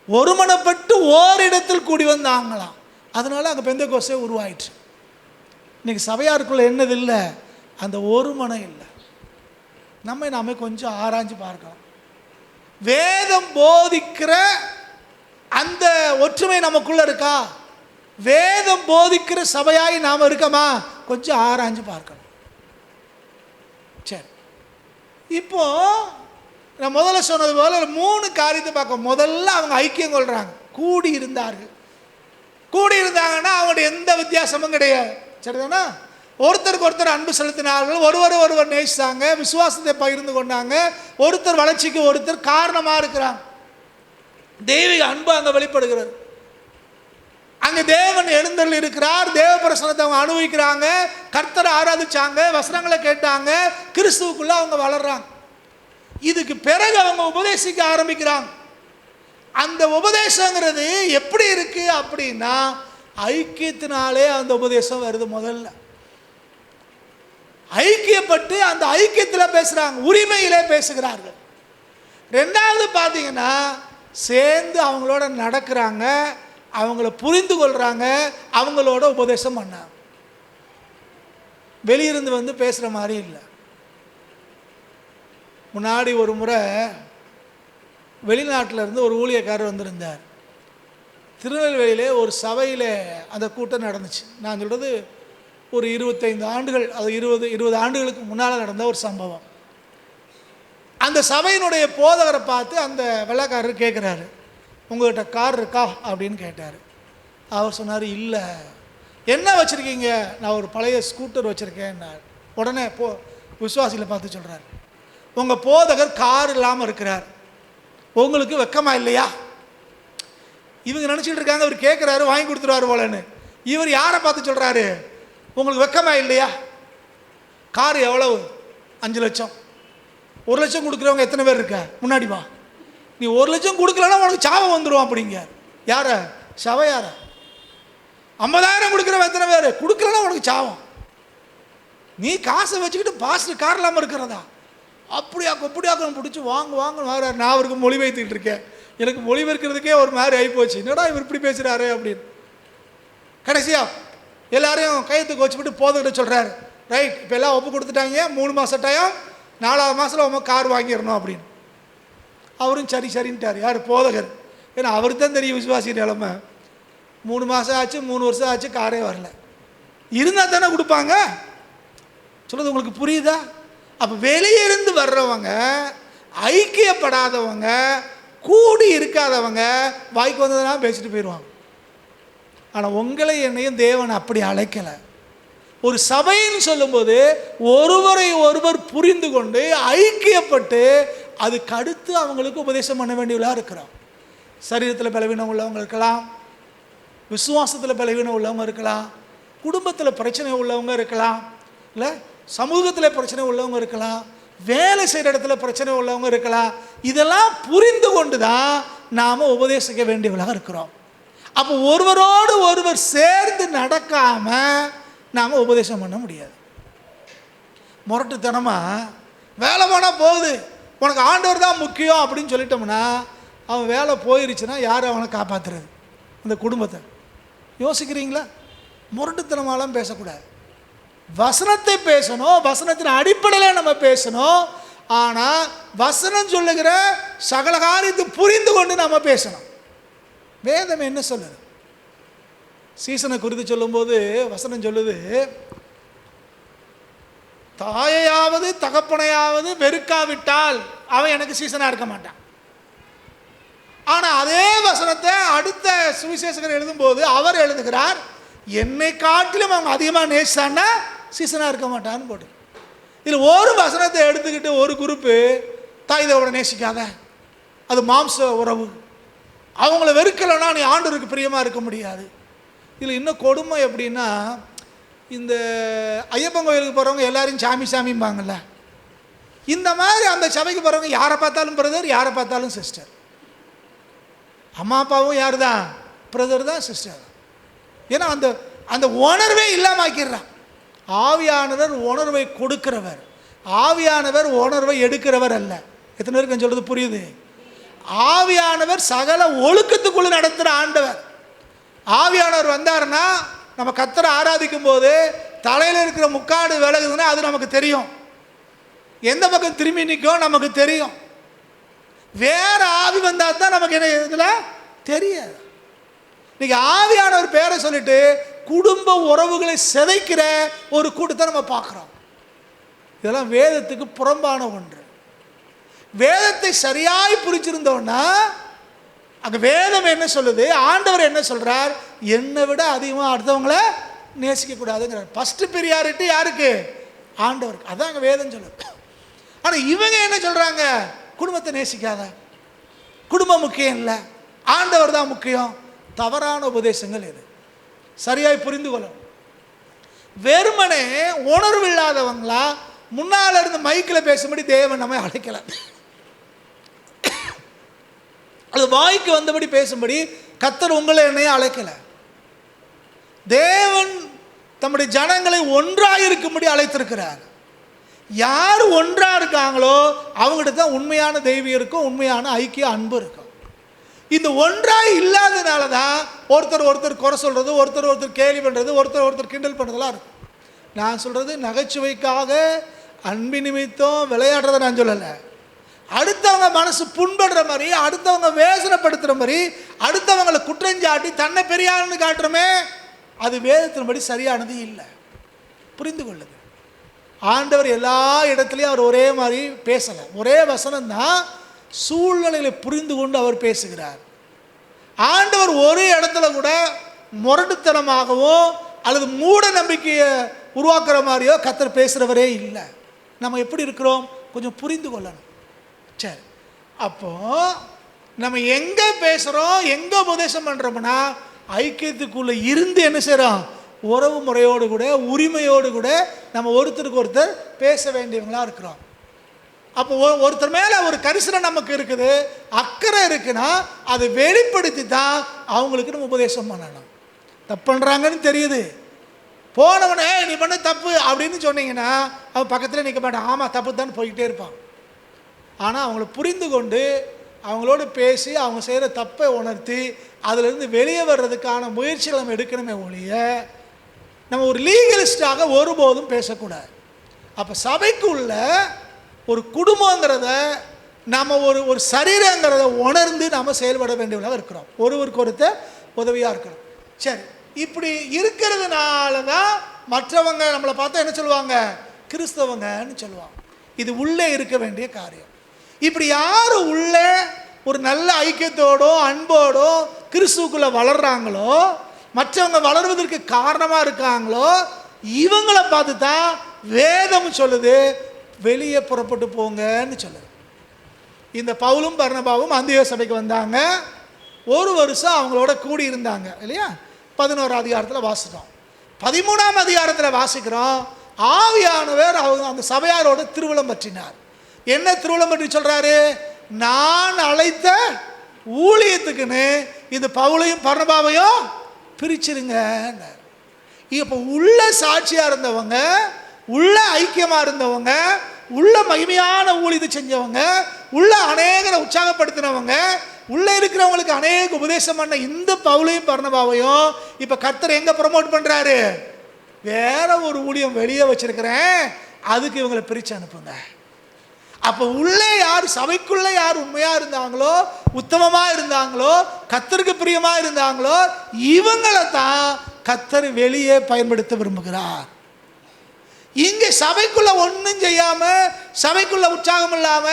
ஒருமனப்பட்டு ஓரிடத்தில் கூடி வந்தாங்களாம். அதனால அங்கே பெந்தெக்கோஸ்தே உருவாயிற்று. இன்றைக்கி சபையாருக்குள்ளே என்னது இல்லை? அந்த ஒருமனம் இல்லை. நாம கொஞ்சம் ஆராய்ஞ்சு பார்க்கலாம். வேதம் போதிக்கிற அந்த ஒற்றுமை நமக்குள்ளே இருக்கா? வேதம் போதிக்கிற சபையாய் நாம் இருக்கமா? கொஞ்சம் ஆராய்ஞ்சு பார்க்கணும். சரி, இப்போ நான் முதல்ல சொன்னது போல 3 காரியத்தை பார்க்க. முதல்ல அவங்க ஐக்கியம் கொள்கிறாங்க, கூடி இருந்தார்கள். கூடி இருந்தாங்கன்னா அவங்களுடைய எந்த வித்தியாசமும் கிடையாது. சரிதானா? ஒருத்தருக்கு ஒருத்தர் அன்பு செலுத்தினார்கள், ஒருவர் நேசித்தாங்க, விசுவாசத்தை பகிர்ந்து கொண்டாங்க. ஒருத்தர் வளர்ச்சிக்கு ஒருத்தர் காரணமாக இருக்கிறாங்க. தெய்வீக அன்பு அங்கே வெளிப்படுகிறது. அங்கே தேவன் எழுந்தருளி இருக்கிறார். தேவ பிரசன்னத்தை அவங்க அனுபவிக்கிறாங்க. கர்த்தரை ஆராதிச்சாங்க, வசனங்களை கேட்டாங்க, கிறிஸ்துவுக்குள்ள அவங்க வளர்றாங்க. இதுக்கு பிறகு அவங்க உபதேசிக்க ஆரம்பிக்கிறாங்க. அந்த உபதேசங்கிறது எப்படி இருக்கு அப்படின்னா, ஐக்கியத்தினாலே அந்த உபதேசம் வருது. முதல்ல ஐக்கியப்பட்டு அந்த ஐக்கியத்தில் பேசுகிறாங்க, உரிமையிலே பேசுகிறார்கள். ரெண்டாவது பார்த்தீங்கன்னா, சேர்ந்து அவங்களோட நடக்கிறாங்க, அவங்கள புரிந்து கொள்கிறாங்க, அவங்களோட உபதேசம் பண்ணாங்க. வெளியிருந்து வந்து பேசுகிற மாதிரி இல்லை. முன்னாடி ஒரு முறை வெளிநாட்டில் இருந்து ஒரு ஊழியக்காரர் வந்திருந்தார். திருநெல்வேலியிலே ஒரு சபையில் அந்த கூட்டம் நடந்துச்சு. நான் சொல்கிறது ஒரு 25 ஆண்டுகள், அது 20 ஆண்டுகளுக்கு முன்னால் நடந்த ஒரு சம்பவம். அந்த சபையினுடைய போதகரை பார்த்து அந்த வெள்ளைக்காரர் கேட்குறாரு, உங்கள்கிட்ட கார் இருக்கா அப்படின்னு கேட்டார். அவர் சொன்னார், இல்லை. என்ன வச்சுருக்கீங்க? நான் ஒரு பழைய ஸ்கூட்டர் வச்சுருக்கேன்னார். உடனே விசுவாசியில் பார்த்து சொல்கிறார், உங்கள் போதகர் கார் இல்லாமல் இருக்கிறார், உங்களுக்கு வெக்கமாக இல்லையா? இவங்க நினச்சிட்டு இருக்காங்க அவர் கேட்குறாரு வாங்கி கொடுத்துருவாரு போலன்னு. இவர் யாரை பார்த்து சொல்கிறாரு, உங்களுக்கு வெக்கமாக இல்லையா? கார் எவ்வளவு? 5 லட்சம். 1 லட்சம் கொடுக்குறவங்க எத்தனை பேர் இருக்கா? முன்னாடி வா. நீ 1 லட்சம் கொடுக்கலன்னா உனக்கு சாபம் வந்துடும் அப்படிங்க. யார? சபையார. 50,000 கொடுக்குறவன் எத்தனை பேர்? கொடுக்கலன்னா உனக்கு சாபம். நீ காசை வச்சுக்கிட்டு பாஸ்டர் கார் இல்லாமல் இருக்கிறதா? அப்படியாக்கம் பிடிச்சி வாங்கன்னு வாங்குறாரு. நான் அவருக்கு மொழி வைத்துக்கிட்டு இருக்கேன். எனக்கு மொழிபெயர்க்கிறதுக்கே ஒரு மாதிரி ஆகிப்போச்சு. என்னடா இவர் இப்படி பேசுகிறாரு அப்படின்னு. கடைசியாக எல்லாரையும் கையத்துக்கு வச்சுக்கிட்டு போதகிட்ட சொல்கிறாரு, ரைட், இப்போ எல்லாம் ஒப்பு கொடுத்துட்டாங்க, 3 மாத டைம், 4வது மாதத்தில் உங்கள் கார் வாங்கிடணும் அப்படின்னு. அவரும் சரின்ட்டார். யார்? போதகர். ஏன்னா அவருக்கு தான் தெரியும் விசுவாசி நிலைமை. 3 மாதம் ஆச்சு, 3 வருஷம் ஆச்சு, காரே வரல. இருந்தால் தானே கொடுப்பாங்க. சொல்கிறது உங்களுக்கு புரியுதா? அப்போ வெளியிருந்து வர்றவங்க, ஐக்கியப்படாதவங்க, கூடி இருக்காதவங்க வாய்க்கு வந்ததெல்லாம் பேசிட்டு போயிடுவாங்க. ஆனால் உங்களை என்னையும் தேவன் அப்படி அழைக்கலை. ஒரு சபைன்னு சொல்லும்போது ஒருவரை ஒருவர் புரிந்து கொண்டு ஐக்கியப்பட்டு அதுக்கு அடுத்து அவங்களுக்கு உபதேசம் பண்ண வேண்டியவர்களாக இருக்கிறோம். சரீரத்தில் பலவீனம் உள்ளவங்க இருக்கலாம், விசுவாசத்தில் பலவீனம் உள்ளவங்க இருக்கலாம், குடும்பத்தில் பிரச்சனை உள்ளவங்க இருக்கலாம், இல்லை சமூகத்தில் பிரச்சனை உள்ளவங்க இருக்கலாம், வேலை செய்கிற இடத்துல பிரச்சனை உள்ளவங்க இருக்கலாம். இதெல்லாம் புரிந்து கொண்டு தான் நாம் உபதேசிக்க வேண்டியவர்களாக இருக்கிறோம். அப்போ ஒருவரோடு ஒருவர் சேர்ந்து நடக்காமல் நாம் உபதேசம் பண்ண முடியாது. முரட்டுத்தனமாக வேலை போனால் போகுது, உனக்கு ஆண்டவர் தான் முக்கியம் அப்படின்னு சொல்லிட்டோம்னா அவன் வேலை போயிருச்சுன்னா யார் அவனை காப்பாற்றுறது? அந்த குடும்பத்தை யோசிக்கிறீங்களா? முரட்டுத்தனமாலாம் பேசக்கூடாது. வசனத்தை பேசணும், வசனத்தின் அடிப்படையில் நம்ம பேசணும். ஆனால் வசனம் சொல்லுகிற சகல காரியத்தை புரிந்து கொண்டு நம்ம பேசணும். வேதம் என்ன சொல்லுது? சீசனை குறித்து சொல்லும்போது வசனம் சொல்லுது, தாயையாவது தகப்பனையாவது வெறுக்காவிட்டால் அவன் எனக்கு சீசனாக இருக்க மாட்டான். ஆனால் அதே வசனத்தை அடுத்த சுவிசேஷகர் எழுதும்போது அவர் எழுதுகிறார், என்னை காட்டிலும் அவங்க அதிகமாக நேசித்தான்னா சீசனாக இருக்க மாட்டான்னு போட்டு. இதில் ஒரு வசனத்தை எடுத்துக்கிட்டு ஒரு குரூப்பு தாய்தோட நேசிக்காத, அது மாம்ச உறவு, அவங்கள வெறுக்கலைன்னா நீ ஆண்டவருக்கு பிரியமாக இருக்க முடியாது. இதில் இன்னும் கொடுமை எப்படின்னா, இந்த ஐயப்பன் கோயிலுக்கு போகிறவங்க எல்லாரையும் சாமி சாமிம்பாங்கள்ல, இந்த மாதிரி அந்த சபைக்கு போகிறவங்க யாரை பார்த்தாலும் பிரதர், யாரை பார்த்தாலும் சிஸ்டர். அம்மா அப்பாவும் யார் தான்? பிரதர் தான், சிஸ்டர் தான். ஏன்னா அந்த அந்த உணர்வே இல்லாமல் ஆக்கிடுறான். ஆவியானவர் உணர்வை கொடுக்கிறவர், ஆவியானவர் உணர்வை எடுக்கிறவர் அல்ல. எத்தனை பேருக்கு சொல்கிறது புரியுது? ஆவியானவர் சகல ஒழுக்கத்துக்குள்ள நடத்துகிற ஆண்டவர். ஆவியானவர் வந்தாருன்னா நம்ம கர்த்தரை ஆராதிக்கும் போது தலையில் இருக்கிற முக்காடு விலகுதுன்னா அது நமக்கு தெரியும். எந்த பக்கம் திரும்பி நிற்கும் நமக்கு தெரியும். வேற ஆவி வந்தால் தான் நமக்கு என்ன இதில் தெரியாது. இன்னைக்கு ஆவியானவர் பேரை சொல்லிட்டு குடும்ப உறவுகளை சிதைக்கிற ஒரு கூட்டத்தை நம்ம பார்க்குறோம். இதெல்லாம் வேதத்துக்கு புறம்பான ஒன்று. வேதத்தை சரியாய் புரிச்சிருந்தோன்னா அங்கே வேதம் என்ன சொல்லுது, ஆண்டவர் என்ன சொல்கிறார், என்னை விட அதிகமாக அடுத்தவங்கள நேசிக்கக்கூடாதுங்கிறார். ஃபஸ்ட்டு ப்ரியாரிட்டி யாருக்கு? ஆண்டவருக்கு. அதான் அங்கே வேதம் சொல்லுது. ஆனால் இவங்க என்ன சொல்கிறாங்க, குடும்பத்தை நேசிக்காத, குடும்பம் முக்கியம் இல்லை, ஆண்டவர் தான் முக்கியம். தவறான உபதேசங்கள் இது. சரியாய் புரிந்து கொள்ளும். வெறுமனே உணர்வு இல்லாதவங்களா முன்னால் இருந்து மைக்கில் பேசும்படி தேவன் நம்மை அழைக்கல. அது வாய்க்கு வந்தபடி பேசும்படி கர்த்தர் உங்களை என்னையே அழைக்கல. தேவன் தம்முடைய ஜனங்களை ஒன்றாக இருக்கும்படி அழைத்திருக்கிறார். யார் ஒன்றாக இருக்காங்களோ அவங்ககிட்ட தான் உண்மையான தெய்வம் இருக்கும், உண்மையான ஐக்கிய அன்பு இருக்கும். இந்த ஒன்றாக இல்லாததுனால தான் ஒருத்தர் ஒருத்தர் குறை சொல்கிறது, ஒருத்தர் ஒருத்தர் கேலி பண்ணுறது, ஒருத்தர் ஒருத்தர் கிண்டல் பண்ணுறதுலாம் இருக்கும். நான் சொல்கிறது நகைச்சுவைக்காக அன்பு நிமித்தம் விளையாடுறதை நான் சொல்லலை. அடுத்தவங்க மனசு புண்படுற மாதிரி, அடுத்தவங்க வேசனப்படுத்துகிற மாதிரி, அடுத்தவங்களை குற்றஞ்சாட்டி தன்னை பெரியாருன்னு காட்டுறமே, அது வேதத்தின்படி சரியானது இல்லை. புரிந்து கொள்ளுங்க. ஆண்டவர் எல்லா இடத்துலையும் அவர் ஒரே மாதிரி பேசலை. ஒரே வசனம் தான், சூழ்நிலைகளை புரிந்து கொண்டு அவர் பேசுகிறார். ஆண்டவர் ஒரு இடத்துல கூட முரட்டுத்தனமாகவோ அல்லது மூட நம்பிக்கையை உருவாக்குற மாதிரியோ கர்த்தர் பேசுகிறவரே இல்லை. நம்ம எப்படி இருக்கிறோம் கொஞ்சம் புரிந்து கொள்ளணும். சரி, அப்போ நம்ம எங்கே பேசுகிறோம், எங்கே உபதேசம் பண்ணுறோம்னா ஐக்கியத்துக்குள்ளே இருந்து என்ன செய்கிறோம், உறவு முறையோடு கூட உரிமையோடு கூட நம்ம ஒருத்தருக்கு ஒருத்தர் பேச வேண்டியவங்களாக இருக்கிறோம். அப்போ ஒருத்தர் மேலே ஒரு கரிசனை நமக்கு இருக்குது, அக்கறை இருக்குன்னா அதை வெளிப்படுத்தி தான் அவங்களுக்கு நம்ம உபதேசம் பண்ணணும். தப்பு பண்ணுறாங்கன்னு தெரியுது, போனவனே நீ பண்ண தப்பு அப்படின்னு சொன்னீங்கன்னா அவன் பக்கத்தில் நிற்க மாட்டான், ஆமாம் தப்பு தான் போய்கிட்டே இருப்பான். ஆனால் அவங்கள புரிந்து கொண்டு அவங்களோடு பேசி அவங்க செய்கிற தப்பை உணர்த்தி அதிலிருந்து வெளியே வர்றதுக்கான முயற்சிகள் நம்ம எடுக்கணுமே ஒழிய நம்ம ஒரு லீகலிஸ்டாக ஒருபோதும் பேசக்கூடாது. அப்போ சபைக்குள்ள ஒரு குடும்பங்கிறத நம்ம ஒரு சரீரங்கிறத உணர்ந்து நம்ம செயல்பட வேண்டியவர்களாக இருக்கிறோம். ஒருவருக்கு ஒருத்தர் உதவியாக இருக்கணும். சரி, இப்படி இருக்கிறதுனால தான் மற்றவங்க நம்மளை பார்த்தா என்ன சொல்லுவாங்க, கிறிஸ்தவங்கன்னு சொல்லுவாங்க. இது உள்ளே இருக்க வேண்டிய காரியம். இப்படி யார் உள்ளே ஒரு நல்ல ஐக்கியத்தோடோ அன்போடோ கிறிஸ்துக்குள்ளே வளர்கிறாங்களோ, மற்றவங்க வளர்வதற்கு காரணமாக இருக்காங்களோ, இவங்களை பார்த்து தான் வேதம் சொல்லுது வெளியே புறப்பட்டு போங்கன்னு சொல்லுது. இந்த பவுலும் பர்னபாவும் அந்தியோகியா சபைக்கு வந்தாங்க. ஒரு வருஷம் அவங்களோட கூடி இருந்தாங்க இல்லையா? 11ஆம் அதிகாரத்தில் வாசிக்கிறோம். 13ஆம் அதிகாரத்தில் வாசிக்கிறோம், ஆவியானவர் அவங்க அந்த சபையாரோட திருவிழம் பற்றினார். என்ன திருவிழம் பற்றி சொல்கிறாரு, நான் அழைத்த ஊழியத்துக்குன்னு இந்த பவுலையும் பர்னபாவையும் பிரிச்சிருங்க. இப்போ உள்ள சாட்சியாக இருந்தவங்க, உள்ள ஐக்கியமாக இருந்தவங்க, உள்ள மகிமையான ஊழியத்தை செஞ்சவங்க, உள்ள அநேகரை உற்சாகப்படுத்தினவங்க உள்ளே இருக்கிறவங்களுக்கு அநேக உபதேசம் பண்ண இந்த பவுலையும் பர்னபாவையும் இப்போ கர்த்தர் எங்கே ப்ரமோட் பண்ணுறாரு? வேற ஒரு ஊழியம் வெளியே வச்சிருக்கிறேன், அதுக்கு இவங்களை பிரித்து அனுப்புங்க. அப்போ உள்ளே யார், சபைக்குள்ளே யார் உண்மையாக இருந்தாங்களோ, உத்தமமாக இருந்தாங்களோ, கர்த்தருக்கு பிரியமாக இருந்தாங்களோ, இவங்களை தான் கர்த்தர் வெளியே பயன்படுத்த விரும்புகிறார். இங்கே சபைக்குள்ள ஒன்றும் செய்யாம, சபைக்குள்ள உற்சாகம் இல்லாம,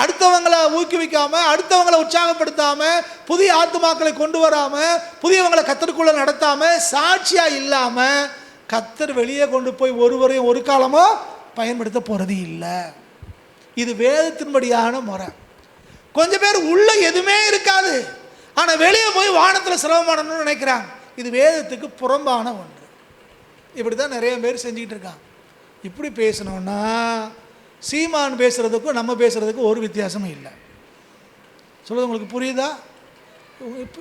அடுத்தவங்களை ஊக்குவிக்காம, அடுத்தவங்களை உற்சாகப்படுத்தாம, புதிய ஆத்துமாக்களை கொண்டு வராம, புதியவங்களை கர்த்தருக்குள்ள நடத்தாம, சாட்சியா இல்லாம கர்த்தர் வெளியே கொண்டு போய் ஒருவரையும் ஒரு காலமோ பயன்படுத்த போறது இல்லை. இது வேதத்தின்படியான முறை. கொஞ்சம் பேர் உள்ள எதுவுமே இருக்காது, ஆனா வெளியே போய் வானத்தில் சிரமமானணும்னு நினைக்கிறாங்க. இது வேதத்துக்கு புறம்பான ஒன்று. இப்படிதான் நிறைய பேர் செஞ்சுக்கிட்டு இருக்காங்க. இப்படி பேசணும்னா சீமான் பேசுறதுக்கும் நம்ம பேசுறதுக்கும் ஒரு வித்தியாசமும் இல்லை. சொல்றது உங்களுக்கு புரியுதா?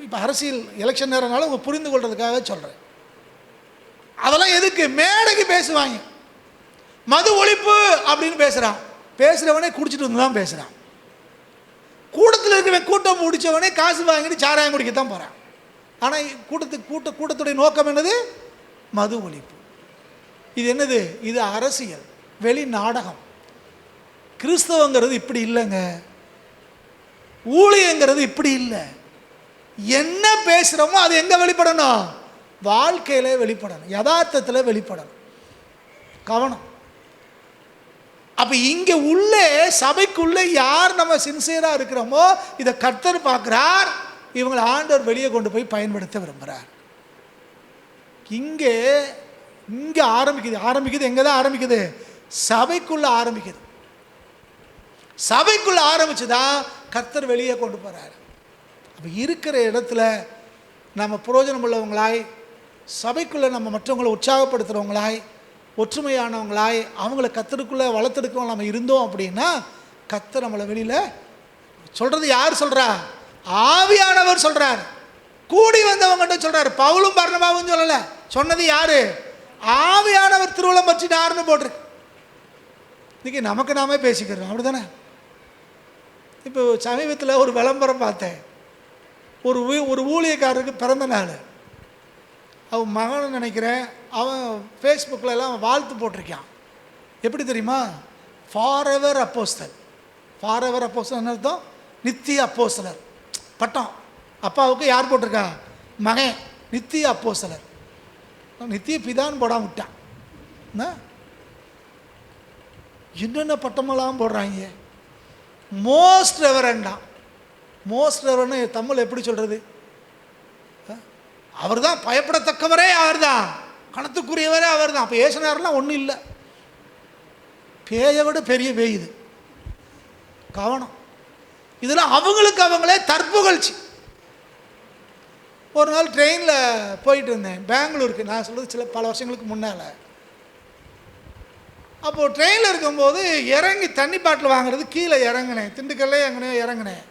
இப்போ அரசியல் எலெக்ஷன் நேரனால உங்க புரிந்து கொள்றதுக்காக சொல்றேன். அதெல்லாம் எதுக்கு? மேடைக்கு பேசுவாங்க. மது ஒழிப்பு அப்படின்னு பேசுறான், பேசுறவனே குடிச்சிட்டு வந்து தான் பேசுறான். கூட்டத்தில் இருக்கிறவன் கூட்டம் முடிச்சவனே காசு வாங்கிட்டு சாராயம் குடிக்கத்தான் போறான். ஆனால் கூட்டத்துடைய நோக்கம் என்னது? மது ஒழிப்பு. இது என்னது? இது அரசியல், வெளி நாடகம். கிறிஸ்தவங்கிறது இப்படி இல்லைங்க. ஊழியங்கிறது இப்படி இல்லை. என்ன பேசுகிறோமோ அது எங்கே வெளிப்படணும்? வாழ்க்கையில வெளிப்படணும், யதார்த்தத்தில் வெளிப்படணும். கவனம். அப்போ இங்கே உள்ளே சபைக்குள்ளே யார் நம்ம சின்சியராக இருக்கிறோமோ இதை கர்த்தர் பார்க்குறார். இவங்களை ஆண்டவர் வெளியே கொண்டு போய் பயன்படுத்த விரும்புகிறார். இங்கே ஆரம்பிக்குது. எங்கே தான் ஆரம்பிக்குது? சபைக்குள்ள ஆரம்பிக்குது. சபைக்குள்ள ஆரம்பிச்சுதான் கர்த்தர் வெளியே கொண்டு போறாரு. அப்போ இருக்கிற இடத்துல நம்ம பிரயோஜனம் உள்ளவங்களாய், சபைக்குள்ள நம்ம மற்றவங்களை உற்சாகப்படுத்துறவங்களாய், ஒற்றுமையானவங்களாய், அவங்கள கர்த்தருக்குள்ள வளர்த்தெடுக்க நம்ம இருந்தோம் அப்படின்னா கர்த்தர் நம்மளை வெளியில சொல்றது யார் சொல்றா? ஆவியானவர் சொல்றார். கூடி வந்தவங்ககிட்ட சொல்றாரு. பவுலும் பர்னபாவும் சொல்லல, சொன்னது யாரு? ஆவியானவர் திருவுளம் பற்றினார்னு போட்டிருக்கு. இன்னைக்கு நமக்கு நாமே பேசிக்கிறோம், அப்படிதானே? இப்போ சமீபத்தில் ஒரு விளம்பரம் பார்த்தேன். ஒரு ஊழியக்காரருக்கு பிறந்த நாள். அவன் மகன் நினைக்கிறேன், அவன் ஃபேஸ்புக்கில் எல்லாம் வாழ்த்து போட்டிருக்கான். எப்படி தெரியுமா? ஃபார் எவர் அப்போஸ்தலர். ஃபார் எவர் அப்போஸ்தலர் அர்த்தம் நித்திய அப்போஸ்தலர் பட்டம். அப்பாவுக்கு யார் போட்டிருக்கா? மகன் நித்திய அப்போஸ்தலர். நித்திய பிதான்னு போடாம விட்டான். என்னென்ன பட்டமெல்லாம் போடுறாங்க. மோஸ்ட் ரெவரண்டா. மோஸ்ட் ரெவரண்ட் தமிழ் எப்படி சொல்றது? அவர் தான், பயப்படத்தக்கவரே அவர் தான், கணத்துக்குரியவரே அவர் தான். அப்போ ஏசுனார்லாம் ஒன்றும் இல்லை. பேயை விட பெரிய பேய் இது. கவனம். இதெல்லாம் அவங்களுக்கு அவங்களே தற்புகழ்ச்சி. ஒரு நாள் ட்ரெயினில் போயிட்டு இருந்தேன் பெங்களூருக்கு. நான் சொல்கிறது பல வருஷங்களுக்கு முன்னால். அப்போது ட்ரெயினில் இருக்கும்போது இறங்கி தண்ணி பாட்டில் வாங்குறது கீழே இறங்கினேன். திண்டுக்கல்லே இறங்கினேன்.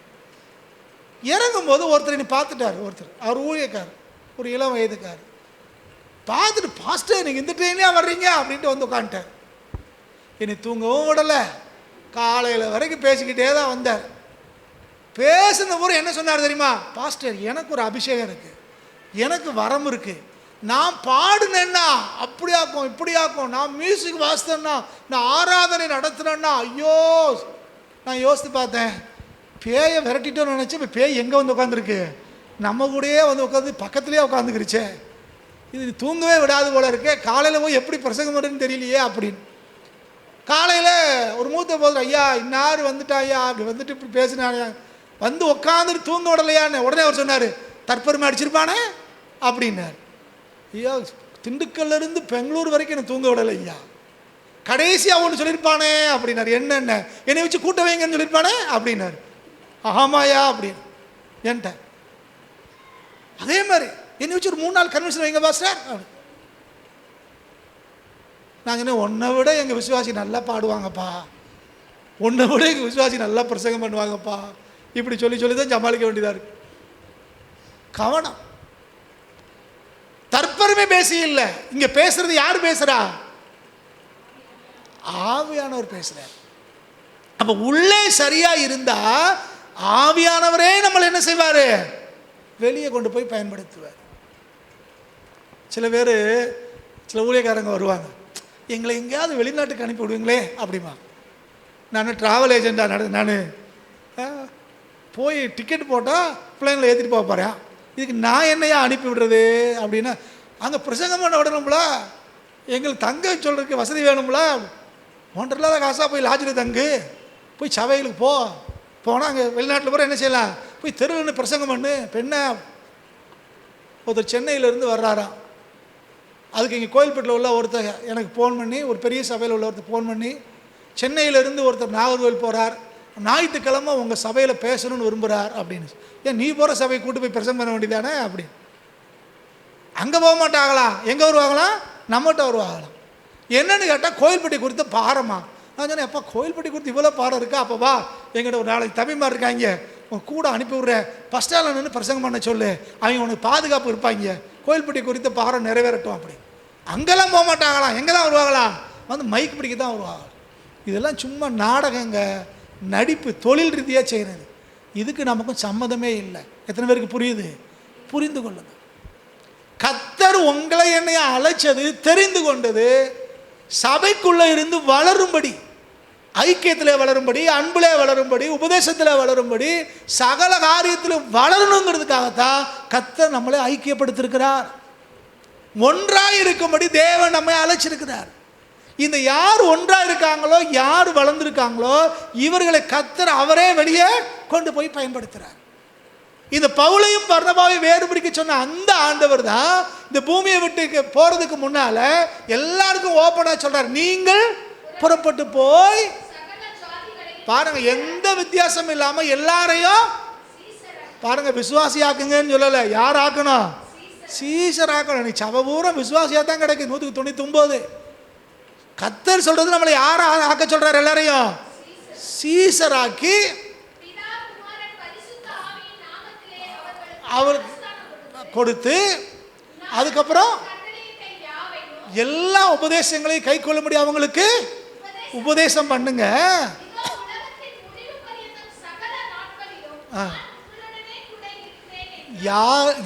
இறங்கும்போது ஒருத்தர் என்னை பார்த்துட்டார். ஒருத்தர், அவர் ஊழியக்கார், ஒரு இளம் வயதுக்கார். பார்த்துட்டு, பாஸ்டர் நீங்கள் இந்த ட்ரெயின்லேயே வர்றீங்க அப்படின்ட்டு வந்து உட்காந்துட்டார். என்னை தூங்கவும் விடலை. காலையில் வரைக்கும் பேசிக்கிட்டே தான் வந்தார். பேசுன போது என்ன சொன்னார் தெரியுமா? பாஸ்டர், எனக்கு ஒரு அபிஷேகம் இருக்குது, எனக்கு வரம் இருக்குது, நான் பாடுனேன்னா அப்படியாக்கும் இப்படியாக்கும், நான் மியூசிக் வாசித்தேன்னா, நான் ஆராதனை நடத்துனேன்னா, ஐயோ நான் யோசித்து பார்த்தேன், பேயை விரட்டிட்டோன்னு நினச்சேன். இப்போ பேய் எங்கே வந்து உட்காந்துருக்கு? நம்ம கூடயே வந்து உட்காந்து பக்கத்துலேயே உட்காந்துக்கிருச்சே. இது தூங்கவே விடாது போல இருக்கே. காலையில் போய் எப்படி பிரசங்கம் பண்ணுறதுன்னு தெரியலையே அப்படின்னு. காலையில் ஒரு மூத்த போதும், ஐயா இன்னார் வந்துட்டா ஐயா, அப்படி வந்துட்டு இப்படி பேசினாங்க, வந்து உட்காந்துட்டு தூங்க விடலையான்னு. உடனே அவர் சொன்னார், தற்பெருமை அடிச்சிருப்பானே அப்படின்னார். ஐயா திண்டுக்கல்லிருந்து பெங்களூர் வரைக்கும் என்னை தூங்க விடலை ஐயா, கடைசியாக ஒன்று சொல்லியிருப்பானே அப்படின்னார். என்னென்ன என்னை வச்சு கூட்ட வைங்கன்னு சொல்லியிருப்பானே அப்படின்னார். ஆமாயா அப்படின்னு என்கிட்ட. அதே மாதிரி என்னை வச்சு ஒரு 3 நாள் கன்வென்ஷன் வைங்க பாஸ்டர். நான் சொன்னேன், உன்னை விட எங்கள் விசுவாசி நல்லா பாடுவாங்கப்பா, உன்னை விட எங்கள் விசுவாசி நல்லா பிரசங்கம் பண்ணுவாங்கப்பா, இப்படி சொல்லி தான் சமாளிக்க வேண்டியதாக இருக்கு. கவனம். தற்பெருமை பேசி இல்லை, இங்க பேசுறது யார் பேசுறா? ஆவியானவர் பேசுறார். அப்ப உள்ளே சரியா இருந்தா ஆவியானவரே நம்மளை என்ன செய்வார்? வெளியே கொண்டு போய் பயன்படுத்துவார். சில பேர், சில ஊழியக்காரங்க வருவாங்க, எங்களை எங்கேயாவது வெளிநாட்டுக்கு அனுப்பி விடுவீங்களே அப்படிமா. நான் ட்ராவல் ஏஜெண்டாக நான் போய் டிக்கெட் போட்டால் பிள்ளைங்களை ஏற்றிட்டு போக போகிறேன், இதுக்கு நான் என்னையா அனுப்பி விடுறது அப்படின்னா, அங்கே பிரசங்கம் பண்ண விடணும்ல, எங்களுக்கு தங்க சொல்கிறதுக்கு வசதி வேணும்ல, ஒன்றரை இல்லாத காசாக போய் லாட்ஜில் தங்கு, போய் சபைகளுக்கு போனால் அங்கே வெளிநாட்டில் போகிற என்ன செய்யலாம், போய் தெருவில் பிரசங்கம் பண்ணு. பெண்ண ஒருத்தர் சென்னையிலேருந்து வர்றாராம், அதுக்கு இங்கே கோயில்பேட்டில் உள்ள ஒருத்தர் எனக்கு ஃபோன் பண்ணி, ஒரு பெரிய சபையில் உள்ள ஒருத்தர் ஃபோன் பண்ணி, சென்னையிலேருந்து ஒருத்தர் நாகர்கோவில் போகிறார், ஞாயிற்றுக்கிழமை உங்கள் சபையில் பேசணும்னு விரும்புகிறார் அப்படின்னு. ஏன் நீ போகிற சபையை கூட்டு போய் பிரசங்கம் பண்ண வேண்டியதானே அப்படின்னு. அங்கே போக மாட்டாங்களா, எங்கே வருவாங்களாம், நம்மகிட்ட வருவாங்களாம். என்னன்னு கேட்டால் கோயில்பட்டி குறித்த பாரமா. நான் சொன்னேன், எப்போ கோயில்பட்டி குறித்து இவ்வளோ பாரம் இருக்கா, அப்போ வா எங்கிட்ட ஒரு நாளைக்கு தம்பிமார் இருக்காங்க, உன் கூட அனுப்பி விட்றேன், பஸ் ஸ்டாண்டில் நின்று பிரசங்கம் பண்ண சொல்லு, அவங்க உனக்கு பாதுகாப்பு இருப்பாங்க, கோயில்பட்டி குறித்த பாரம் நிறைவேறட்டும் அப்படி. அங்கெல்லாம் போக மாட்டாங்களாம், எங்கே தான் வருவாங்களாம், வந்து மைக் பிடிக்க தான் வருவாங்க. இதெல்லாம் சும்மா நாடகங்க, நடிப்பு, தொழில் ரீதியாக செய்கிறது. இதுக்கு நமக்கும் சம்மதமே இல்லை. எத்தனை பேருக்கு புரியுது? புரிந்து கொள்ளுங்க. கர்த்தர் உங்களை என்னைய அழைச்சது, தெரிந்து கொண்டது சபைக்குள்ளே இருந்து வளரும்படி, ஐக்கியத்தில் வளரும்படி, அன்பிலே வளரும்படி, உபதேசத்தில் வளரும்படி, சகல காரியத்திலும் வளரணுங்கிறதுக்காகத்தான் கர்த்தர் நம்மளை ஐக்கியப்படுத்திருக்கிறார். ஒன்றாய் இருக்கும்படி தேவன் நம்மை அழைச்சிருக்கிறார். இந்த யார் ஒன்றாக இருக்காங்களோ, யார் வளர்ந்துருக்காங்களோ, இவர்களை கர்த்தர் அவரே வெளியே கொண்டு போய் பயன்படுத்துகிறார். இந்த பவுலையும் பர்னபாவையும் வேறுபடிக்க சொன்ன அந்த ஆண்டவர் தான் இந்த பூமியை விட்டு போகிறதுக்கு முன்னால் எல்லாருக்கும் ஓப்பனாக சொல்கிறார், நீங்கள் புறப்பட்டு போய் பாருங்க, எந்த வித்தியாசம் இல்லாமல் எல்லாரையும் பாருங்க விசுவாசி ஆக்குங்கன்னு சொல்லலை. யார் ஆக்கணும்? சீசர் ஆக்கணும். நீ சபை பூரா விசுவாசியாக தான் கிடைக்கும், 199. கர்த்தர் சொல்றது நம்மளை யார் ஆக்க சொல்றார்? எல்லாரையும் சீசராக்கி அவருக்கு கொடுத்து, அதுக்கப்புறம் எல்லா உபதேசங்களையும் கை கொள்ளும்படி அவங்களுக்கு உபதேசம் பண்ணுங்க.